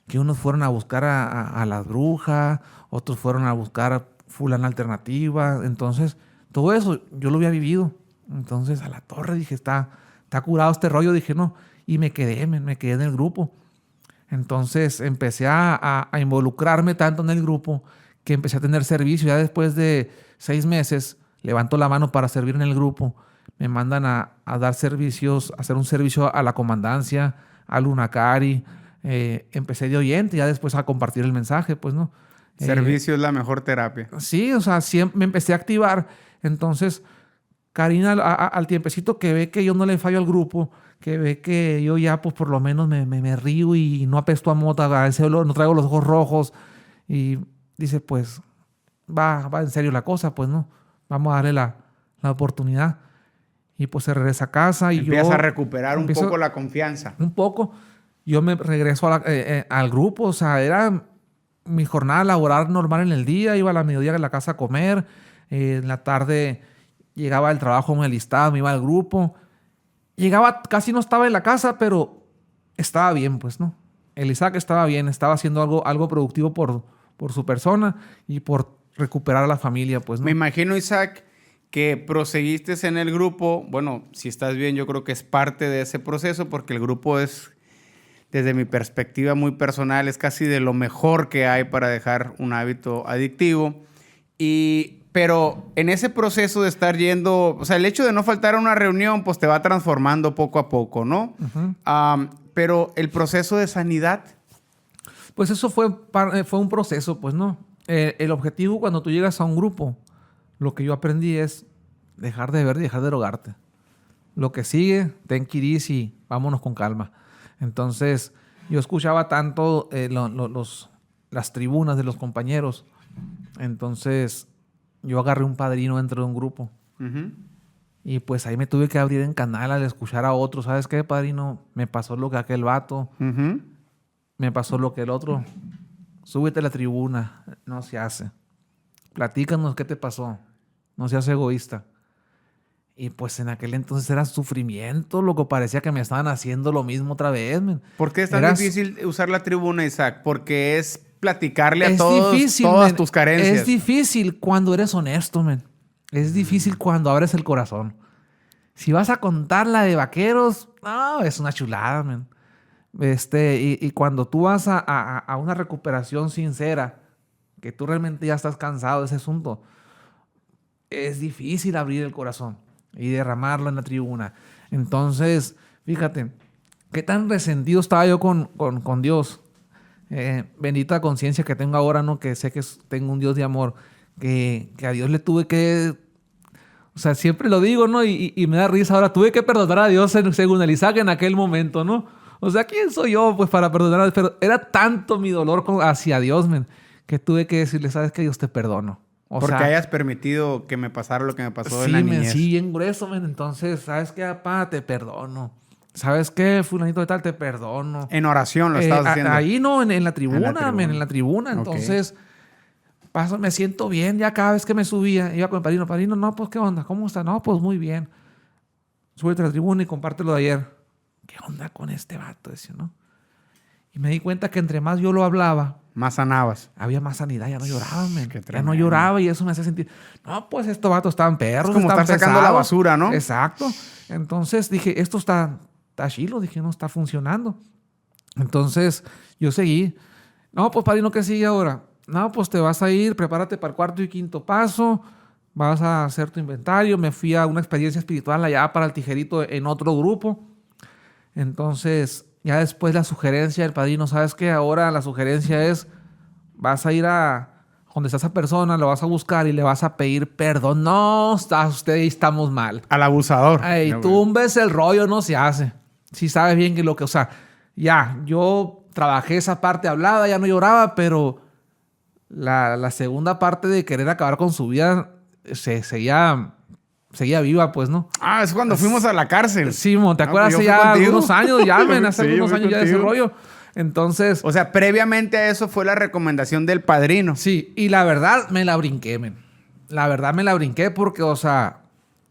que unos fueron a buscar a las brujas, otros fueron a buscar fulana alternativa. Entonces, todo eso yo lo había vivido. Entonces, a la torre dije, está curado este rollo, dije, no. Y me quedé en el grupo. Entonces empecé a involucrarme tanto en el grupo que empecé a tener servicio. Ya después de 6 meses, levanto la mano para servir en el grupo. Me mandan a dar servicios, a hacer un servicio a la comandancia, a Lunacari. Empecé de oyente, ya después a compartir el mensaje, pues, ¿no? Servicio es la mejor terapia. Sí, o sea, siempre me empecé a activar. Entonces, Karina, al tiempecito que ve que yo no le fallo al grupo, que ve que yo ya, pues por lo menos me río y no apesto a mota, a ese olor, no traigo los ojos rojos. Y dice, pues, va en serio la cosa, pues, ¿no? Vamos a darle la oportunidad. Y pues se regresa a casa y empieza a recuperar un poco la confianza. Un poco. Yo me regreso al grupo, o sea, era mi jornada laboral normal en el día, iba a la mediodía a la casa a comer, en la tarde llegaba del trabajo, me alistaba, me iba al grupo. Casi no estaba en la casa, pero estaba bien, pues, ¿no? El Isaac estaba bien, estaba haciendo algo productivo por su persona y por recuperar a la familia, pues, ¿no? Me imagino, Isaac, que proseguiste en el grupo. Bueno, si estás bien, yo creo que es parte de ese proceso porque el grupo es, desde mi perspectiva muy personal, es casi de lo mejor que hay para dejar un hábito adictivo. Pero en ese proceso de estar yendo, o sea, el hecho de no faltar a una reunión, pues te va transformando poco a poco, ¿no? Uh-huh. Pero el proceso de sanidad. Pues eso fue un proceso, pues, ¿no? El objetivo cuando tú llegas a un grupo, lo que yo aprendí es dejar de beber y dejar de drogarte. Lo que sigue, ten quiris y vámonos con calma. Entonces, yo escuchaba tanto las tribunas de los compañeros. Entonces, yo agarré un padrino dentro de un grupo. Uh-huh. Y pues ahí me tuve que abrir en canal al escuchar a otros. ¿Sabes qué, padrino? Me pasó lo que aquel vato. Uh-huh. Me pasó lo que el otro. Súbete a la tribuna. No se hace. Platícanos qué te pasó. No seas egoísta. Y pues en aquel entonces era sufrimiento, loco. Parecía que me estaban haciendo lo mismo otra vez, man. ¿Por qué es tan difícil usar la tribuna, Isaac? Porque es platicarle a todos todas tus carencias. Es difícil cuando eres honesto, man. Es difícil cuando abres el corazón. Si vas a contar la de vaqueros, no, es una chulada, man. Y cuando tú vas a una recuperación sincera, que tú realmente ya estás cansado de ese asunto, es difícil abrir el corazón. y derramarlo en la tribuna. Entonces, fíjate, qué tan resentido estaba yo con Dios. Bendita conciencia que tengo ahora, ¿no? Que sé que tengo un Dios de amor, que a Dios le tuve que... O sea, siempre lo digo, ¿no? Y me da risa ahora. Tuve que perdonar a Dios según el Isaac en aquel momento, ¿no? O sea, ¿quién soy yo pues para perdonar a Dios? Pero era tanto mi dolor hacia Dios, men, que tuve que decirle, ¿sabes qué? Dios, te perdono. Porque hayas permitido que me pasara lo que me pasó sí, en la niñez. Sí, bien grueso, men. Entonces, ¿sabes qué, papá? Te perdono. ¿Sabes qué, fulanito de tal? Te perdono. En oración lo estabas haciendo. Ahí no, en la tribuna, en la tribuna. Entonces, me siento bien ya cada vez que me subía. Iba con el padrino. Padrino, no, pues, ¿qué onda? ¿Cómo está? No, pues, muy bien. Súbete a la tribuna y compártelo de ayer. ¿Qué onda con este vato? Decía, ¿no? Y me di cuenta que entre más yo lo hablaba, más sanabas. Había más sanidad, ya no lloraba, men. Ya no lloraba y eso me hacía sentir, no, pues estos vatos estaban perros. Es como están estar sacando la basura, ¿no? Exacto. Entonces dije, esto está chilo, dije, no está funcionando. Entonces yo seguí. No, pues padrino, ¿qué sigue ahora? No, pues te vas a ir, prepárate para el 4º y 5º paso, vas a hacer tu inventario. Me fui a una experiencia espiritual allá para el Tijerito en otro grupo. Entonces, ya después la sugerencia del padrino, ¿sabes qué? Ahora la sugerencia es, vas a ir a donde está esa persona, lo vas a buscar y le vas a pedir perdón. No, usted ahí estamos mal. Al abusador. Ey, tumbes el rollo, no se hace. Si sabes bien que o sea, ya, yo trabajé esa parte hablada, ya no lloraba, pero la segunda parte de querer acabar con su vida seguía viva, pues, ¿no? Ah, es cuando fuimos a la cárcel. Sí, ¿te acuerdas? Hace ya algunos años, ya, men, hace algunos años ya de ese rollo. Entonces... O sea, previamente a eso fue la recomendación del padrino. Sí, y la verdad me la brinqué, men. La verdad me la brinqué porque, o sea,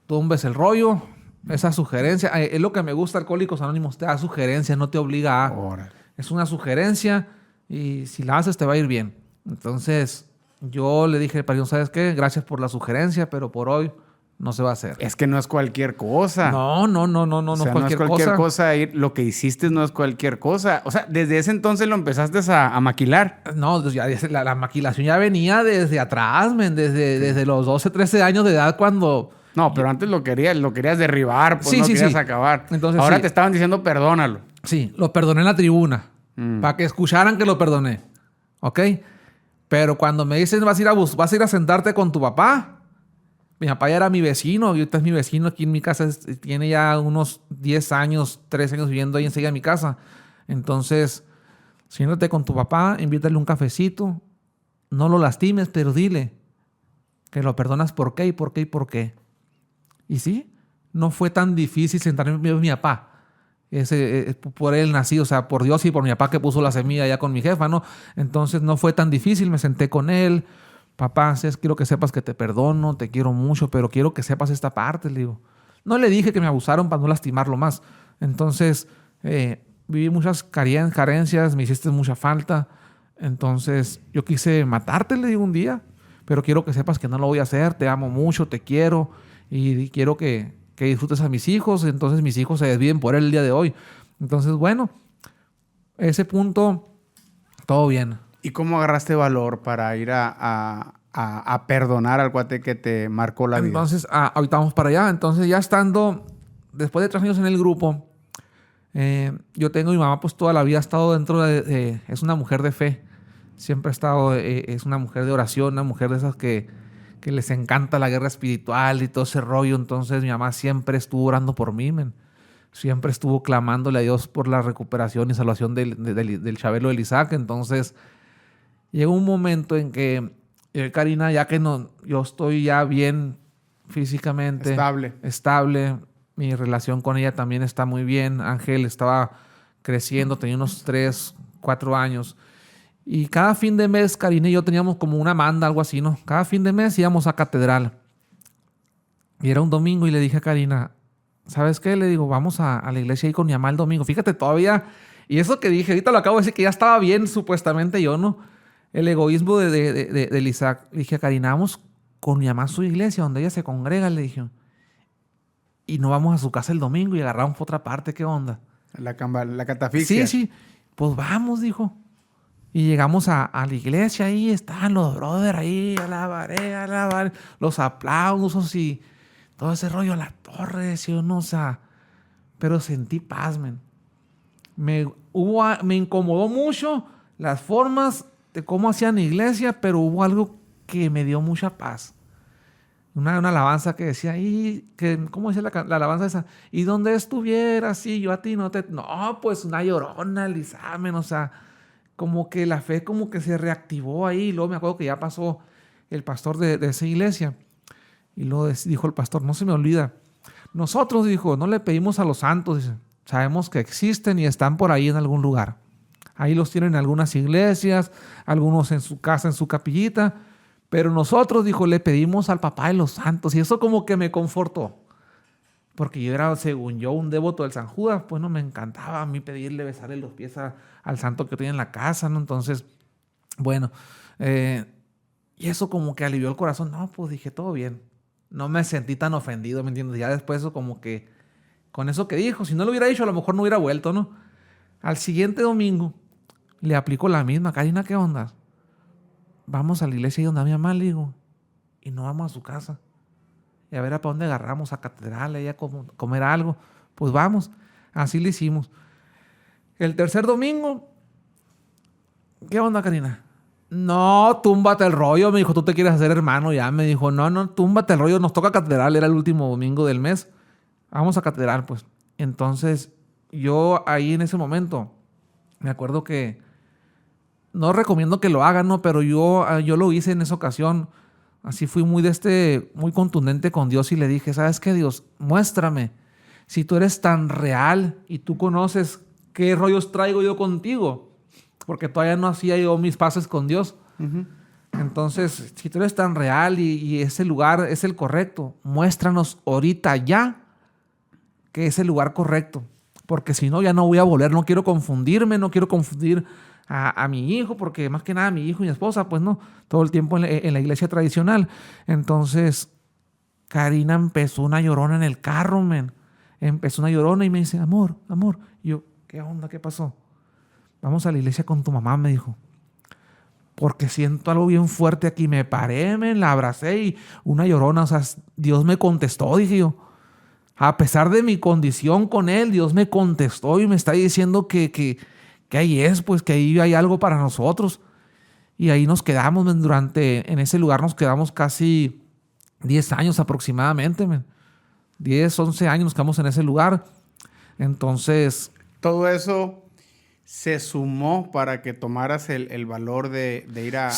tumbes el rollo, esa sugerencia. Es lo que me gusta, Alcohólicos Anónimos, te da sugerencias, no te obliga a... Órale. Es una sugerencia y si la haces te va a ir bien. Entonces, yo le dije al padrino, ¿sabes qué? Gracias por la sugerencia, pero por hoy... no se va a hacer. Es que no es cualquier cosa. No, o sea, no es cualquier cosa. Lo que hiciste no es cualquier cosa. O sea, desde ese entonces lo empezaste a maquilar. No, ya la maquilación ya venía desde atrás, men, desde los 12, 13 años de edad cuando... No, pero antes lo querías derribar, pues no querías acabar. Entonces, ahora te estaban diciendo perdónalo. Sí, lo perdoné en la tribuna. Para que escucharan que lo perdoné. ¿Ok? Pero cuando me dicen vas a ir a sentarte con tu papá... Mi papá ya era mi vecino, y ahorita es mi vecino aquí en mi casa, tiene ya unos 10 años, 13 años viviendo ahí enseguida de mi casa. Entonces, siéntate con tu papá, invítale un cafecito, no lo lastimes, pero dile que lo perdonas por qué y por qué y por qué. Y sí, no fue tan difícil sentarme con mi papá. Por él nací, o sea, por Dios y por mi papá que puso la semilla allá con mi jefa, ¿no? Entonces no fue tan difícil, me senté con él. Papá, quiero que sepas que te perdono, te quiero mucho, pero quiero que sepas esta parte, le digo. No le dije que me abusaron para no lastimarlo más. Entonces, viví muchas carencias, me hiciste mucha falta. Entonces, yo quise matarte, le digo un día, pero quiero que sepas que no lo voy a hacer. Te amo mucho, te quiero y quiero que disfrutes a mis hijos. Entonces, mis hijos se desviven por él el día de hoy. Entonces, bueno, ese punto, todo bien. ¿Y cómo agarraste valor para ir a perdonar al cuate que te marcó la vida? Entonces, ahorita vamos para allá. Entonces, ya estando, después de 3 años en el grupo, yo tengo mi mamá, pues toda la vida ha estado dentro es una mujer de fe. Siempre ha estado, es una mujer de oración, una mujer de esas que les encanta la guerra espiritual y todo ese rollo. Entonces, mi mamá siempre estuvo orando por mí, men. Siempre estuvo clamándole a Dios por la recuperación y salvación del Chabelo del Isaac. Entonces... llegó un momento en que Karina, ya que yo estoy ya bien físicamente. Estable. Mi relación con ella también está muy bien. Ángel estaba creciendo, tenía unos 3, 4 años. Y cada fin de mes, Karina y yo teníamos como una manda, algo así, ¿no? Cada fin de mes íbamos a catedral. Y era un domingo y le dije a Karina, ¿sabes qué? Le digo, vamos a la iglesia ahí con mi mamá el domingo. Fíjate, todavía... Y eso que dije, ahorita lo acabo de decir, que ya estaba bien, supuestamente yo, ¿no? El egoísmo de Isaac. Le dije a Karina, vamos con mi mamá a su iglesia, donde ella se congrega, le dije. Y no vamos a su casa el domingo y agarramos por otra parte, ¿qué onda? La catafixia. Sí. Pues vamos, dijo. Y llegamos a la iglesia, ahí estaban los brothers ahí, alabaré, los aplausos y todo ese rollo a la torre, ¿sí o no? O sea, pero sentí paz, men. Me incomodó mucho las formas de cómo hacían iglesia, pero hubo algo que me dio mucha paz. Una alabanza que decía, ¿cómo decía la alabanza esa? Y donde estuvieras, sí, yo a ti no te... No, pues una llorona, Lizamen, o sea, como que la fe como que se reactivó ahí. Y luego me acuerdo que ya pasó el pastor de esa iglesia. Y luego dijo el pastor, no se me olvida. Nosotros, dijo, no le pedimos a los santos, dice, sabemos que existen y están por ahí en algún lugar. Ahí los tienen en algunas iglesias, algunos en su casa, en su capillita. Pero nosotros, dijo, le pedimos al papá de los santos. Y eso como que me confortó. Porque yo era, según yo, un devoto del San Judas. Pues no me encantaba a mí pedirle, besarle los pies al santo que tenía en la casa, ¿no? Entonces, bueno. Y eso como que alivió el corazón. No, pues dije, todo bien. No me sentí tan ofendido, ¿me entiendes? Ya después eso como que, con eso que dijo, si no lo hubiera dicho, a lo mejor no hubiera vuelto, ¿no? Al siguiente domingo, le aplicó la misma. Karina, ¿qué onda? Vamos a la iglesia donde a mi mamá, le digo, y no vamos a su casa. Y a ver para dónde agarramos, a catedral, a comer algo. Pues vamos. Así le hicimos. El tercer domingo, ¿qué onda, Karina? No, túmbate el rollo, me dijo, tú te quieres hacer hermano ya. Me dijo, no, túmbate el rollo, nos toca catedral, era el último domingo del mes. Vamos a catedral, pues. Entonces, yo ahí en ese momento, me acuerdo que no recomiendo que lo hagan, ¿no? Pero yo lo hice en esa ocasión. Así fui muy contundente con Dios y le dije, ¿sabes qué, Dios? Muéstrame. Si tú eres tan real y tú conoces qué rollos traigo yo contigo, porque todavía no hacía yo mis pases con Dios. Uh-huh. Entonces, si tú eres tan real y ese lugar es el correcto, muéstranos ahorita ya que es el lugar correcto. Porque si no, ya no voy a volver. No quiero confundirme, no quiero confundir a mi hijo, porque más que nada mi hijo y mi esposa, pues no, todo el tiempo en la iglesia tradicional. Entonces, Karina empezó una llorona en el carro, men. Empezó una llorona y me dice, amor. Y yo, ¿qué onda? ¿Qué pasó? Vamos a la iglesia con tu mamá, me dijo. Porque siento algo bien fuerte aquí. Me paré, la abracé y una llorona. O sea, Dios me contestó, dije yo. A pesar de mi condición con él, Dios me contestó y me está diciendo que ahí es, pues que ahí hay algo para nosotros. Y ahí nos quedamos, en ese lugar nos quedamos casi 10 años aproximadamente, 10, 11 años nos quedamos en ese lugar. Entonces, todo eso se sumó para que tomaras el valor de ir a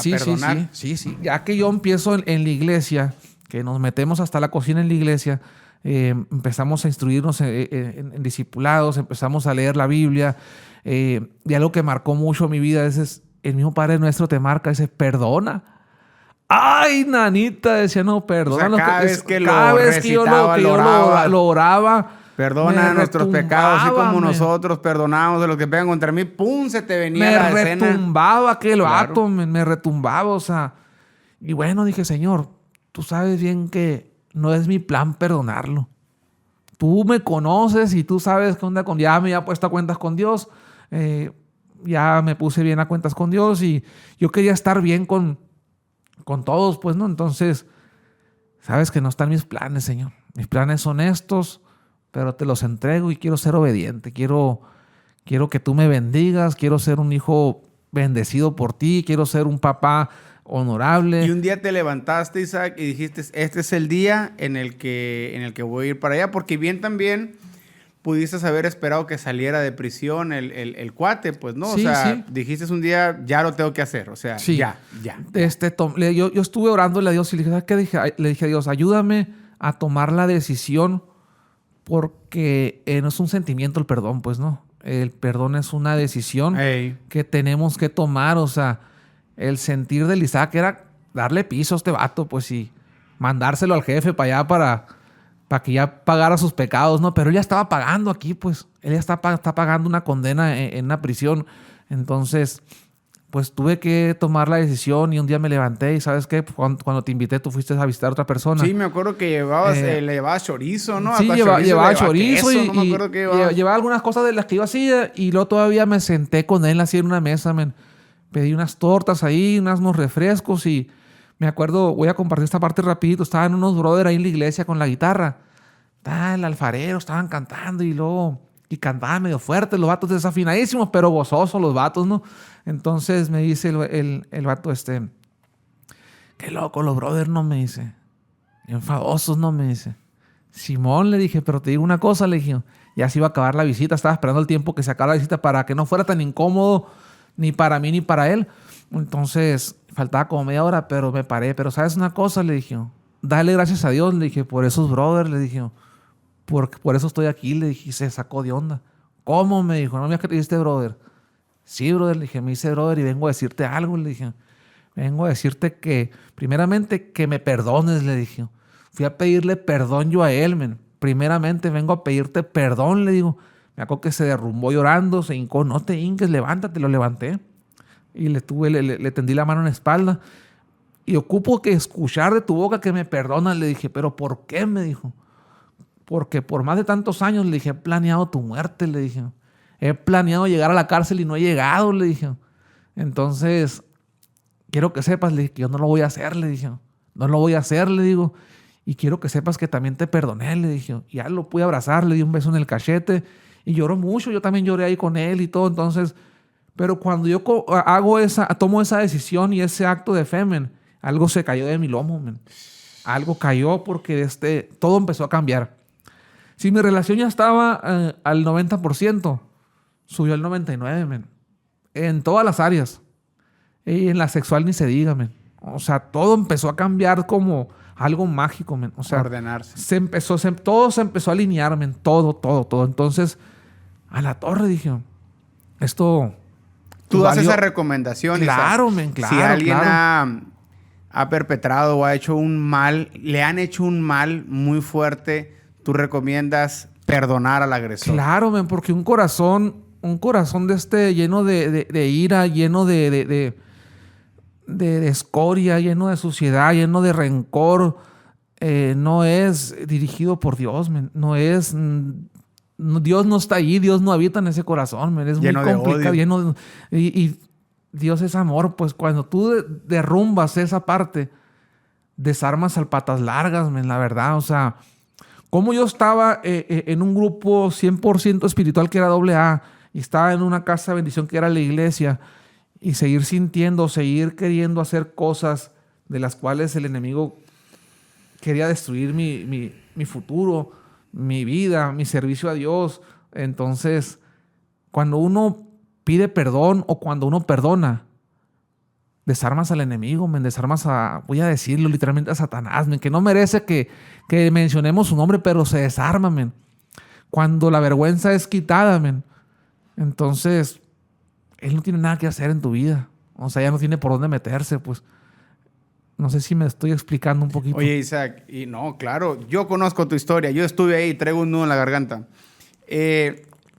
perdonar. Sí. Ya que yo empiezo en la iglesia, que nos metemos hasta la cocina en la iglesia, empezamos a instruirnos en discipulados, empezamos a leer la Biblia. Y algo que marcó mucho mi vida es el mismo Padre Nuestro te marca, dice, perdona. Ay, nanita, decía, no, perdona. O sea, cada vez que yo lo oraba, perdona nuestros pecados, así como nosotros perdonamos de los que pegan contra mí. ¡Pum! Se te venía la escena. Me retumbaba aquel vato, me retumbaba, o sea. Y bueno, dije, Señor, tú sabes bien que no es mi plan perdonarlo. Tú me conoces y tú sabes qué onda con... Ya me había puesto a cuentas con Dios. Ya me puse bien a cuentas con Dios y yo quería estar bien con todos, pues, ¿no? Entonces, sabes que no están mis planes, Señor. Mis planes son estos, pero te los entrego y quiero ser obediente. Quiero que tú me bendigas. Quiero ser un hijo bendecido por ti. Quiero ser un papá honorable. Y un día te levantaste, Isaac, y dijiste, este es el día en el que voy a ir para allá, porque bien también pudiste haber esperado que saliera de prisión el cuate, pues, ¿no? Sí, o sea, sí. Dijiste un día, ya lo tengo que hacer, o sea, sí. ya. Yo estuve orándole a Dios y le dije, ¿qué dije? Le dije a Dios, ayúdame a tomar la decisión, porque no es un sentimiento el perdón, pues, ¿no? El perdón es una decisión que tenemos que tomar, o sea, el sentir del Isaac era darle piso a este vato, pues, y mandárselo al jefe para allá para que ya pagara sus pecados, ¿no? Pero él ya estaba pagando aquí, pues. Él ya está pagando una condena en una prisión. Entonces, pues tuve que tomar la decisión y un día me levanté y ¿sabes qué? Cuando te invité, tú fuiste a visitar a otra persona. Sí, me acuerdo que le llevabas chorizo, ¿no? Sí, llevaba chorizo queso, no me acuerdo qué llevaba. Llevaba algunas cosas de las que yo hacía y luego todavía me senté con él así en una mesa, Pedí unas tortas ahí, unos refrescos y Me acuerdo, voy a compartir esta parte rapidito. Estaban unos brothers ahí en la iglesia con la guitarra. El alfarero, estaban cantando y cantaban medio fuerte. Los vatos desafinadísimos, pero gozosos los vatos, ¿no? Entonces me dice el vato qué loco los brothers, ¿no? Me dice. Enfadosos, ¿no? Me dice. Simón, le dije, pero te digo una cosa, le dije. Ya se iba a acabar la visita. Estaba esperando el tiempo que se acabara la visita para que no fuera tan incómodo ni para mí ni para él. Entonces, faltaba como media hora, pero me paré. Pero ¿sabes una cosa? Le dije, dale gracias a Dios, le dije, por esos brothers, le dije, por eso estoy aquí, le dije, y se sacó de onda. ¿Cómo? Me dijo, ¿no me creíste, brother? Sí, brother, le dije, me hice brother y vengo a decirte algo, le dije. Vengo a decirte que, primeramente, que me perdones, le dije. Fui a pedirle perdón yo a él, men. Primeramente vengo a pedirte perdón, le digo. Me acuerdo que se derrumbó llorando, se hincó, no te hinques, levántate, lo levanté. Y le tendí la mano en la espalda. Y ocupo que escuchar de tu boca que me perdonas, le dije. ¿Pero por qué? Me dijo. Porque por más de tantos años, le dije, he planeado tu muerte, le dije. He planeado llegar a la cárcel y no he llegado, le dije. Entonces, quiero que sepas, le dije, que yo no lo voy a hacer, le dije. No lo voy a hacer, le digo. Y quiero que sepas que también te perdoné, le dije. Y ya lo pude abrazar, le di un beso en el cachete. Y lloró mucho, yo también lloré ahí con él y todo. Entonces, pero cuando yo tomo esa decisión y ese acto de fe, men, algo se cayó de mi lomo, men. Algo cayó porque todo empezó a cambiar. Si mi relación ya estaba al 90%, subió al 99%, men. En todas las áreas. Y en la sexual ni se diga, men. O sea, todo empezó a cambiar como algo mágico, men. O sea, ordenarse. Todo se empezó a alinear, men. Todo. Entonces, a la torre dije, esto... Tú das esa recomendación. Claro, men, claro. Si alguien claro. ha perpetrado o ha hecho un mal, le han hecho un mal muy fuerte, tú recomiendas perdonar al agresor. Claro, men, porque un corazón lleno de ira, lleno de escoria, lleno de suciedad, lleno de rencor, no es dirigido por Dios, men. Dios no está ahí, Dios no habita en ese corazón, men. Es lleno muy complicado, y Dios es amor, pues cuando tú derrumbas esa parte, desarmas al patas largas, men, la verdad, o sea, como yo estaba en un grupo 100% espiritual que era AA, y estaba en una casa de bendición que era la iglesia, y seguir queriendo hacer cosas de las cuales el enemigo quería destruir mi futuro, mi vida, mi servicio a Dios. Entonces, cuando uno pide perdón o cuando uno perdona, desarmas al enemigo, men, voy a decirlo literalmente, a Satanás, men, que no merece que mencionemos su nombre, pero se desarma, men. Cuando la vergüenza es quitada, men, entonces él no tiene nada que hacer en tu vida. O sea, ya no tiene por dónde meterse, pues. No sé si me estoy explicando un poquito. Oye, Isaac, y no, claro, yo conozco tu historia. Yo estuve ahí, traigo un nudo en la garganta.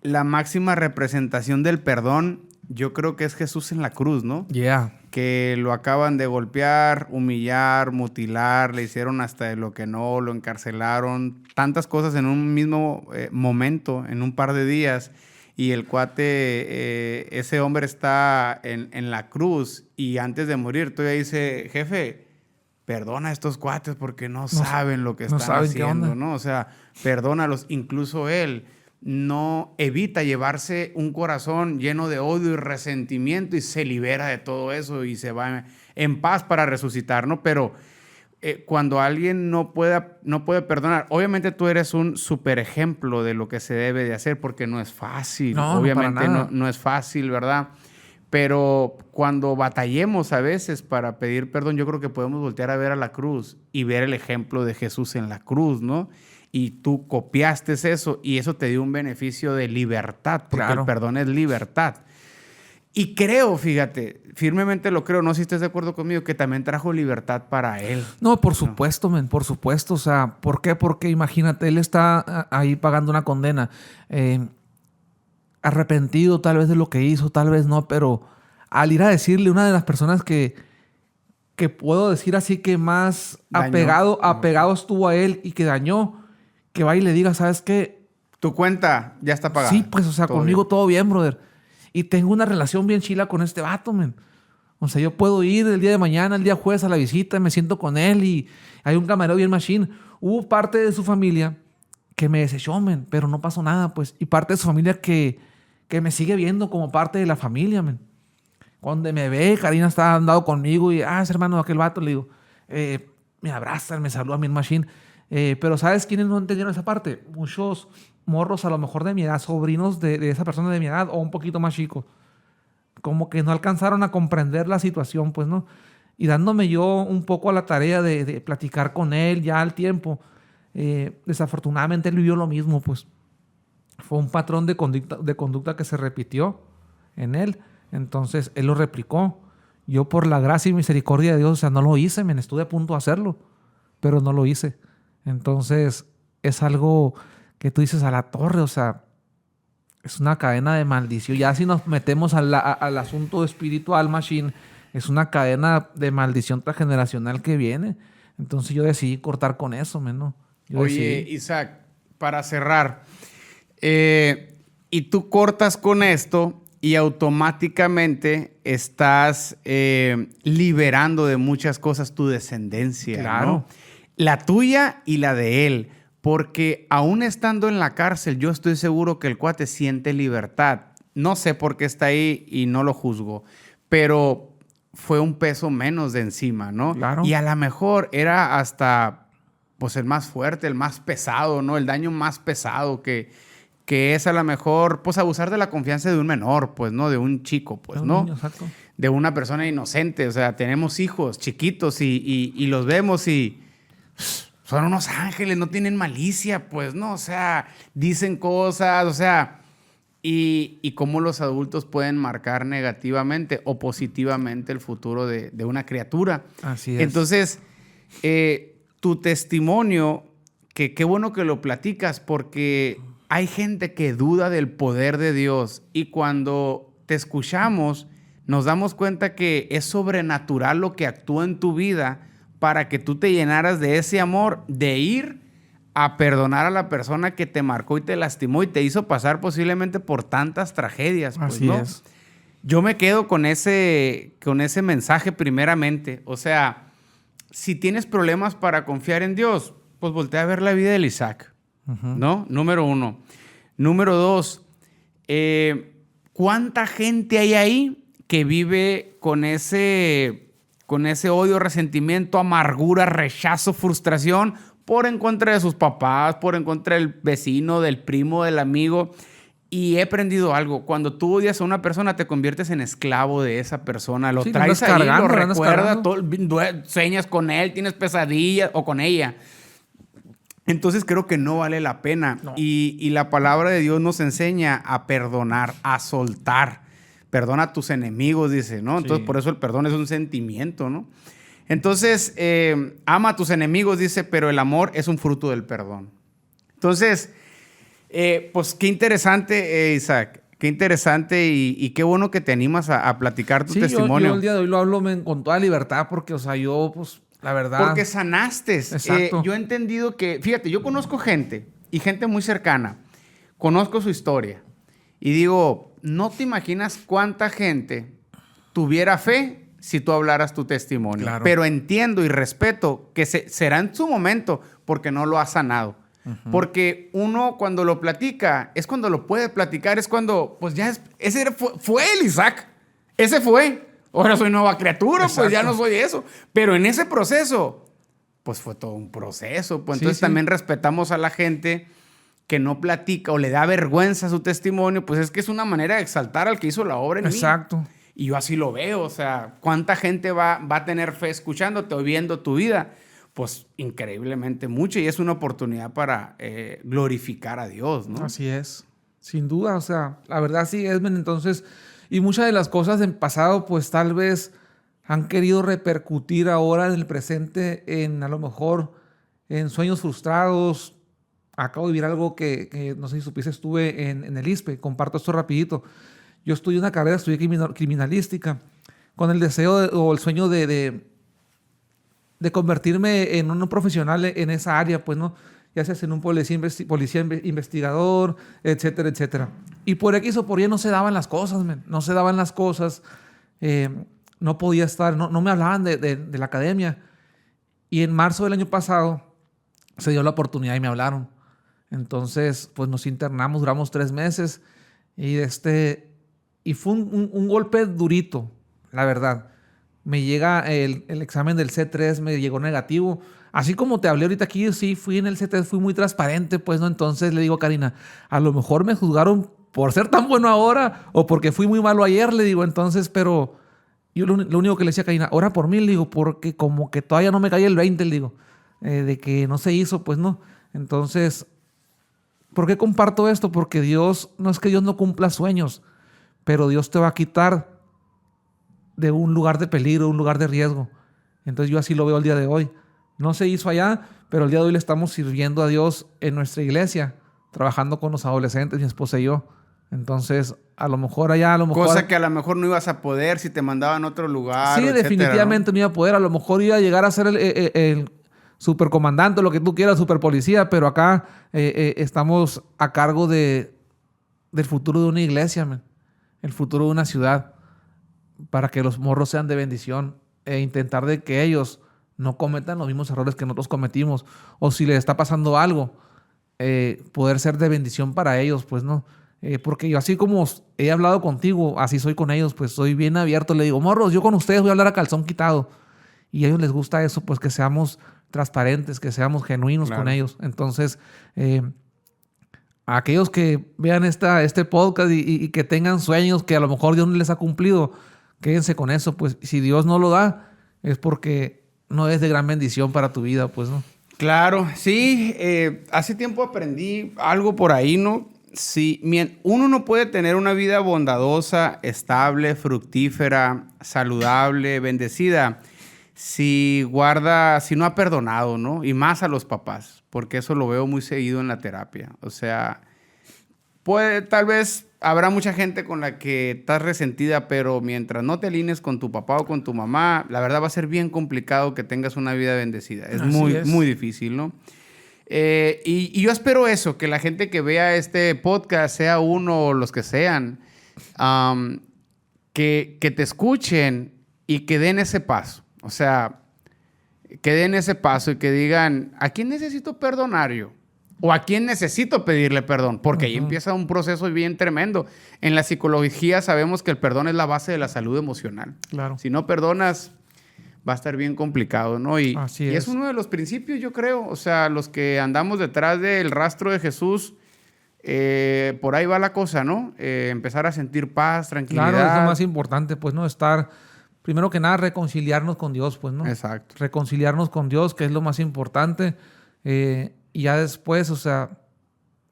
La máxima representación del perdón, yo creo que es Jesús en la cruz, ¿no? Yeah. Que lo acaban de golpear, humillar, mutilar, le hicieron hasta de lo que no, lo encarcelaron. Tantas cosas en un mismo momento, en un par de días. Y el cuate, ese hombre está en la cruz y antes de morir todavía dice, jefe, perdona a estos cuates porque no saben lo que están haciendo, ¿no? O sea, perdónalos. Incluso él no evita llevarse un corazón lleno de odio y resentimiento y se libera de todo eso y se va en paz para resucitar, ¿no? Pero cuando alguien no puede perdonar, obviamente tú eres un super ejemplo de lo que se debe de hacer porque no es fácil. No, obviamente no es fácil, ¿verdad? Pero cuando batallemos a veces para pedir perdón, yo creo que podemos voltear a ver a la cruz y ver el ejemplo de Jesús en la cruz, ¿no? Y tú copiaste eso y eso te dio un beneficio de libertad, porque el perdón es libertad. Y creo, fíjate, firmemente lo creo, no sé si estés de acuerdo conmigo, que también trajo libertad para él. No, por supuesto, men, por supuesto. O sea, ¿por qué? Porque imagínate, él está ahí pagando una condena. Arrepentido tal vez de lo que hizo, tal vez no, pero al ir a decirle, una de las personas que puedo decir así que más apegado estuvo a él y que dañó, que va y le diga, ¿sabes qué? Tu cuenta ya está pagada. Sí, pues, o sea, conmigo todo bien, brother. Y tengo una relación bien chila con este vato, men. O sea, yo puedo ir el día de mañana, el día jueves a la visita, me siento con él y hay un camarero bien machine. Hubo parte de su familia que me desechó, men, pero no pasó nada, pues. Y parte de su familia que me sigue viendo como parte de la familia, men. Cuando me ve, Karina está andando conmigo y, es hermano de aquel vato, le digo, me abrazan, me saludan bien machine. Pero ¿sabes quiénes no entendieron esa parte? Muchos morros a lo mejor de mi edad, sobrinos de esa persona de mi edad o un poquito más chicos. Como que no alcanzaron a comprender la situación, pues, ¿no? Y dándome yo un poco a la tarea de platicar con él ya al tiempo, desafortunadamente él vivió lo mismo, pues. Fue un patrón de conducta que se repitió en él. Entonces, él lo replicó. Yo, por la gracia y misericordia de Dios, o sea, no lo hice, me estuve a punto de hacerlo, pero no lo hice. Entonces, es algo que tú dices a la torre, o sea, es una cadena de maldición. Ya si nos metemos al asunto espiritual, machine, es una cadena de maldición transgeneracional que viene. Entonces yo decidí cortar con eso, ¿no? Oye, Isaac, para cerrar, y tú cortas con esto y automáticamente estás liberando de muchas cosas tu descendencia, claro, ¿no? La tuya y la de él. Porque aún estando en la cárcel, yo estoy seguro que el cuate siente libertad. No sé por qué está ahí y no lo juzgo, pero fue un peso menos de encima, ¿no? Claro. Y a lo mejor era hasta pues el más fuerte, el más pesado, ¿no? El daño más pesado que es a lo mejor pues abusar de la confianza de un menor, pues, ¿no? De un chico, pues, ¿no? Niño, exacto. De una persona inocente. O sea, tenemos hijos chiquitos y los vemos y son unos ángeles, no tienen malicia, pues, ¿no? O sea, dicen cosas, o sea, y cómo los adultos pueden marcar negativamente o positivamente el futuro de una criatura. Así es. Entonces, tu testimonio, que qué bueno que lo platicas, porque hay gente que duda del poder de Dios y cuando te escuchamos, nos damos cuenta que es sobrenatural lo que actúa en tu vida para que tú te llenaras de ese amor, de ir a perdonar a la persona que te marcó y te lastimó y te hizo pasar posiblemente por tantas tragedias. Pues, así ¿no? es. Yo me quedo con ese mensaje primeramente. O sea, si tienes problemas para confiar en Dios, pues voltea a ver la vida del Isaac, ¿no? Número 1. Número 2, ¿cuánta gente hay ahí que vive con ese odio, resentimiento, amargura, rechazo, frustración por en contra de sus papás, por en contra del vecino, del primo, del amigo? Y he aprendido algo. Cuando tú odias a una persona, te conviertes en esclavo de esa persona. Lo traes ahí, lo recuerdas, sueñas con él, tienes pesadillas o con ella. Entonces creo que no vale la pena. No. Y la palabra de Dios nos enseña a perdonar, a soltar. Perdona a tus enemigos, dice, ¿no? Entonces, sí. Por eso el perdón es un sentimiento, ¿no? Entonces, ama a tus enemigos, dice, pero el amor es un fruto del perdón. Entonces, pues qué interesante, Isaac. Qué interesante y qué bueno que te animas a platicar tu testimonio. Yo el día de hoy lo hablo con toda libertad porque, o sea, yo, pues, la verdad... Porque sanaste. Exacto. Yo he entendido que, fíjate, yo conozco gente y gente muy cercana. Conozco su historia y digo... No te imaginas cuánta gente tuviera fe si tú hablaras tu testimonio. Claro. Pero entiendo y respeto que será en su momento porque no lo has sanado. Porque uno cuando lo platica, es cuando lo puede platicar, es cuando, pues ya ese fue el Isaac. Ese fue. Ahora soy nueva criatura, exacto. Pues ya no soy eso. Pero en ese proceso, pues fue todo un proceso. Pues entonces también respetamos a la gente que no platica o le da vergüenza su testimonio, pues es que es una manera de exaltar al que hizo la obra en mí. Exacto. Y yo así lo veo, o sea, ¿cuánta gente va a tener fe escuchándote o viendo tu vida? Pues increíblemente mucho y es una oportunidad para glorificar a Dios, ¿no? Así es, sin duda, o sea, la verdad sí, Edmund, entonces, y muchas de las cosas en pasado, pues tal vez han querido repercutir ahora en el presente, en a lo mejor en sueños frustrados. Acabo de vivir algo que no sé si supiste, estuve en el ISSSTE, comparto esto rapidito. Yo estudié una carrera, estudié criminalística, con el deseo o el sueño de convertirme en un profesional en esa área, pues, ¿no? Ya sea en un policía investigador, etcétera, etcétera. Y por X o por Y no se daban las cosas, no se daban las cosas. no podía estar, no me hablaban de la academia. Y en marzo del año pasado se dio la oportunidad y me hablaron. Entonces, pues nos internamos, duramos 3 meses y fue un golpe durito, la verdad. Me llega el examen del C3, me llegó negativo. Así como te hablé ahorita aquí, sí, fui en el C3, fui muy transparente, pues, ¿no? Entonces le digo a Karina, a lo mejor me juzgaron por ser tan bueno ahora o porque fui muy malo ayer, le digo. Entonces, pero yo lo único que le decía a Karina, ora por mí, le digo, porque como que todavía no me caía el 20, le digo, de que no se hizo, pues no. Entonces, ¿por qué comparto esto? Porque Dios, no es que Dios no cumpla sueños, pero Dios te va a quitar de un lugar de peligro, un lugar de riesgo. Entonces yo así lo veo el día de hoy. No se hizo allá, pero el día de hoy le estamos sirviendo a Dios en nuestra iglesia, trabajando con los adolescentes, mi esposa y yo. Entonces, a lo mejor allá, a lo mejor... Cosa que a lo mejor no ibas a poder si te mandaban a otro lugar. Sí, etcétera, definitivamente ¿no? iba a poder. A lo mejor iba a llegar a ser el supercomandante, lo que tú quieras, superpolicía, pero acá estamos a cargo del futuro de una iglesia, man. El futuro de una ciudad, para que los morros sean de bendición e intentar de que ellos no cometan los mismos errores que nosotros cometimos, o si les está pasando algo, poder ser de bendición para ellos, pues no. Porque yo así como he hablado contigo, así soy con ellos, pues soy bien abierto. Le digo, morros, yo con ustedes voy a hablar a calzón quitado. Y a ellos les gusta eso, pues que seamos transparentes, que seamos genuinos con ellos. Entonces, a aquellos que vean este podcast y que tengan sueños que a lo mejor Dios no les ha cumplido, quédense con eso. Pues si Dios no lo da, es porque no es de gran bendición para tu vida, pues, ¿no? Claro, sí. Hace tiempo aprendí algo por ahí, ¿no? Sí, uno no puede tener una vida bondadosa, estable, fructífera, saludable, bendecida, si no ha perdonado, ¿no? Y más a los papás, porque eso lo veo muy seguido en la terapia. O sea, tal vez habrá mucha gente con la que estás resentida, pero mientras no te alinees con tu papá o con tu mamá, la verdad va a ser bien complicado que tengas una vida bendecida. Es muy difícil, ¿no? Y yo espero eso, que la gente que vea este podcast, sea uno o los que sean, que te escuchen y que den ese paso. O sea, que den ese paso y que digan, ¿a quién necesito perdonar yo? ¿O a quién necesito pedirle perdón? Porque ahí empieza un proceso bien tremendo. En la psicología sabemos que el perdón es la base de la salud emocional. Claro. Si no perdonas, va a estar bien complicado, ¿no? Y es uno de los principios, yo creo. O sea, los que andamos detrás del rastro de Jesús, por ahí va la cosa, ¿no? Empezar a sentir paz, tranquilidad. Claro, es lo más importante, pues, ¿no? Estar, primero que nada, reconciliarnos con Dios, pues, ¿no? Exacto. Reconciliarnos con Dios, que es lo más importante. Y ya después, o sea,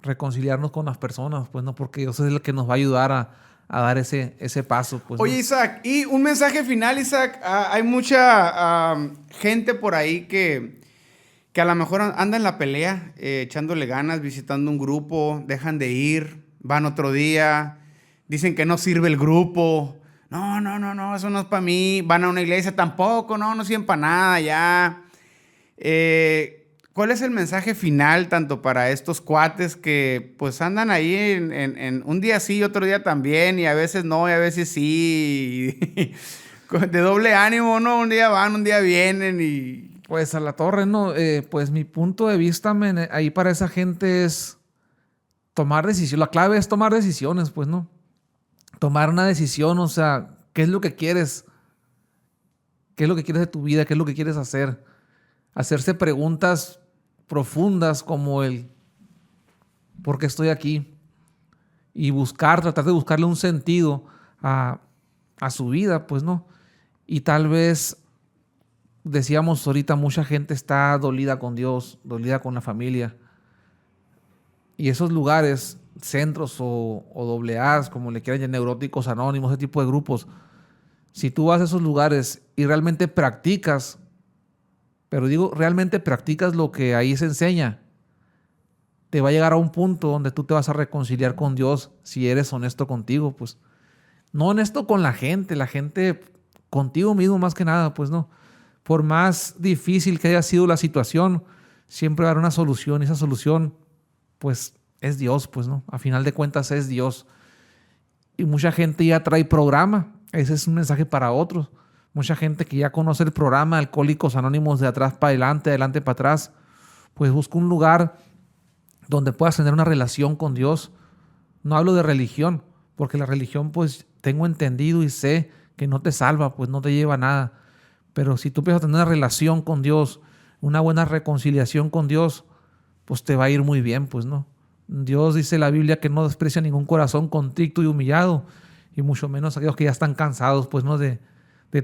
reconciliarnos con las personas, pues, ¿no? Porque Dios es el que nos va a ayudar a dar ese paso. Pues, oye, ¿no? Isaac, y un mensaje final, Isaac. Hay mucha gente por ahí que a lo mejor anda en la pelea, echándole ganas, visitando un grupo, dejan de ir, van otro día, dicen que no sirve el grupo. No, eso no es para mí. Van a una iglesia, tampoco, no sirven para nada ya. ¿Cuál es el mensaje final tanto para estos cuates que pues andan ahí en un día sí y otro día también, y a veces no y a veces sí, de doble ánimo, ¿no? Un día van, un día vienen y... Pues a la torre, ¿no? Pues mi punto de vista, ahí para esa gente es tomar decisiones. La clave es tomar decisiones, pues, ¿no? Tomar una decisión, o sea, ¿qué es lo que quieres? ¿Qué es lo que quieres de tu vida? ¿Qué es lo que quieres hacer? Hacerse preguntas profundas como el ¿por qué estoy aquí? Y tratar de buscarle un sentido a su vida, pues, ¿no? Y tal vez, decíamos ahorita, mucha gente está dolida con Dios, dolida con la familia. Y esos lugares, centros o AA, como le quieran llamar, neuróticos anónimos, ese tipo de grupos, si tú vas a esos lugares y realmente practicas, pero digo, realmente practicas lo que ahí se enseña, te va a llegar a un punto donde tú te vas a reconciliar con Dios si eres honesto contigo, pues. No honesto con la gente contigo mismo más que nada, pues no. Por más difícil que haya sido la situación, siempre va a haber una solución, y esa solución, pues, es Dios, pues, ¿no? A final de cuentas es Dios. Y mucha gente ya trae programa. Ese es un mensaje para otros. mucha gente que ya conoce el programa Alcohólicos Anónimos de atrás para adelante para atrás, pues busca un lugar donde puedas tener una relación con Dios. No hablo de religión, porque la religión pues tengo entendido y sé que no te salva, pues no te lleva a nada. Pero si tú empiezas a tener una relación con Dios, una buena reconciliación con Dios, pues te va a ir muy bien, pues, ¿no? Dios dice en la Biblia que no desprecia ningún corazón contrito y humillado, y mucho menos aquellos que ya están cansados, pues, ¿no? De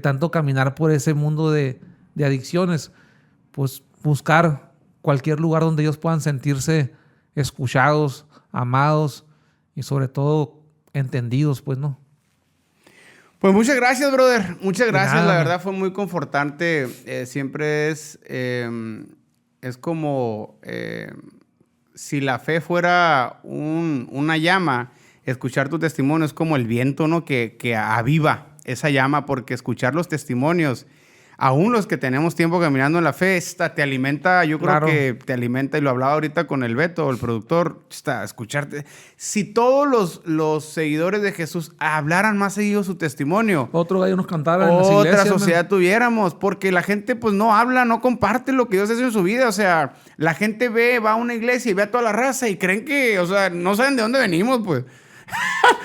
tanto caminar por ese mundo de adicciones. Pues buscar cualquier lugar donde ellos puedan sentirse escuchados, amados y sobre todo entendidos, pues, ¿no? Pues muchas gracias, brother. Muchas gracias. nada, La man. verdad fue muy confortante. Siempre es como si la fe fuera una llama, escuchar tu testimonio es como el viento, ¿no? Que aviva esa llama, porque escuchar los testimonios, aún los que tenemos tiempo caminando en la fe, te alimenta, yo creo Claro. que te alimenta, y lo hablaba ahorita con el Beto, el productor, escucharte. Si todos los seguidores de Jesús hablaran más seguido su testimonio, Otro gallo nos cantara en las otra iglesias, sociedad tuviéramos, porque la gente pues no habla, no comparte lo que Dios hace en su vida. O sea, la gente va a una iglesia y ve a toda la raza y creen que, o sea, no saben de dónde venimos, pues.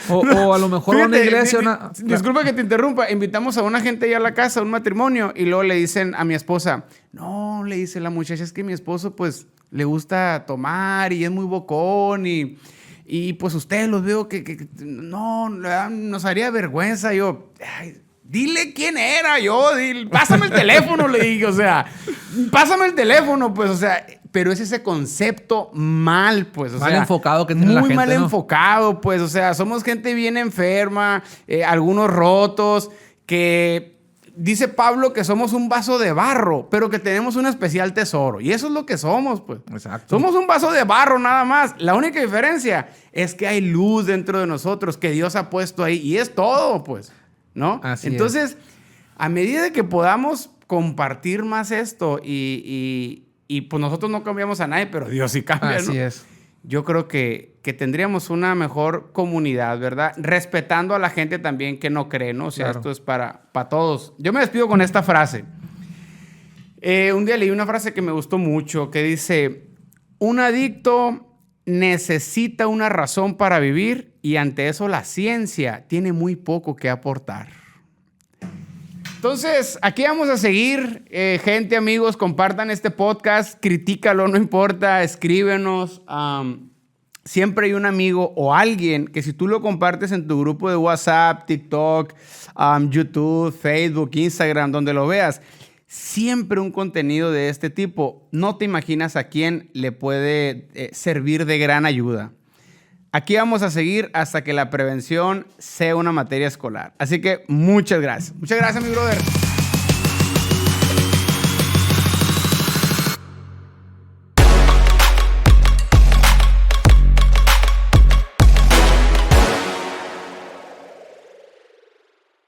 o a lo mejor a una Fíjate, iglesia... disculpa que te interrumpa. Invitamos a una gente allá a la casa, a un matrimonio, y luego le dicen a mi esposa, no, le dice la muchacha, es que mi esposo pues le gusta tomar y es muy bocón y pues ustedes los veo que no, nos haría vergüenza. Yo, ay, dile quién era pásame el teléfono, le dije, o sea, pásame el teléfono, pues, o sea, pero es ese concepto mal, pues, o Mal sea, enfocado que tiene la muy gente, mal ¿no? enfocado, pues, o sea, somos gente bien enferma, algunos rotos, que dice Pablo que somos un vaso de barro, pero que tenemos un especial tesoro, y eso es lo que somos, pues. Exacto. Somos un vaso de barro nada más. La única diferencia es que hay luz dentro de nosotros que Dios ha puesto ahí, y es todo, pues, ¿no? Así Entonces, a medida de que podamos compartir más esto y pues nosotros no cambiamos a nadie, pero Dios sí cambia, ¿no? Así es. Yo creo que tendríamos una mejor comunidad, ¿verdad? Respetando a la gente también que no cree, ¿no? O sea, Claro. esto es para todos. Yo me despido con esta frase. Un día leí una frase que me gustó mucho, que dice, un adicto necesita una razón para vivir, y ante eso la ciencia tiene muy poco que aportar. Entonces, aquí vamos a seguir. Gente, amigos, compartan este podcast, critícalo, no importa, escríbenos. Siempre hay un amigo o alguien que si tú lo compartes en tu grupo de WhatsApp, TikTok, YouTube, Facebook, Instagram, donde lo veas, siempre un contenido de este tipo, no te imaginas a quién le puede servir de gran ayuda. Aquí vamos a seguir hasta que la prevención sea una materia escolar. Así que muchas gracias. Muchas gracias, mi brother.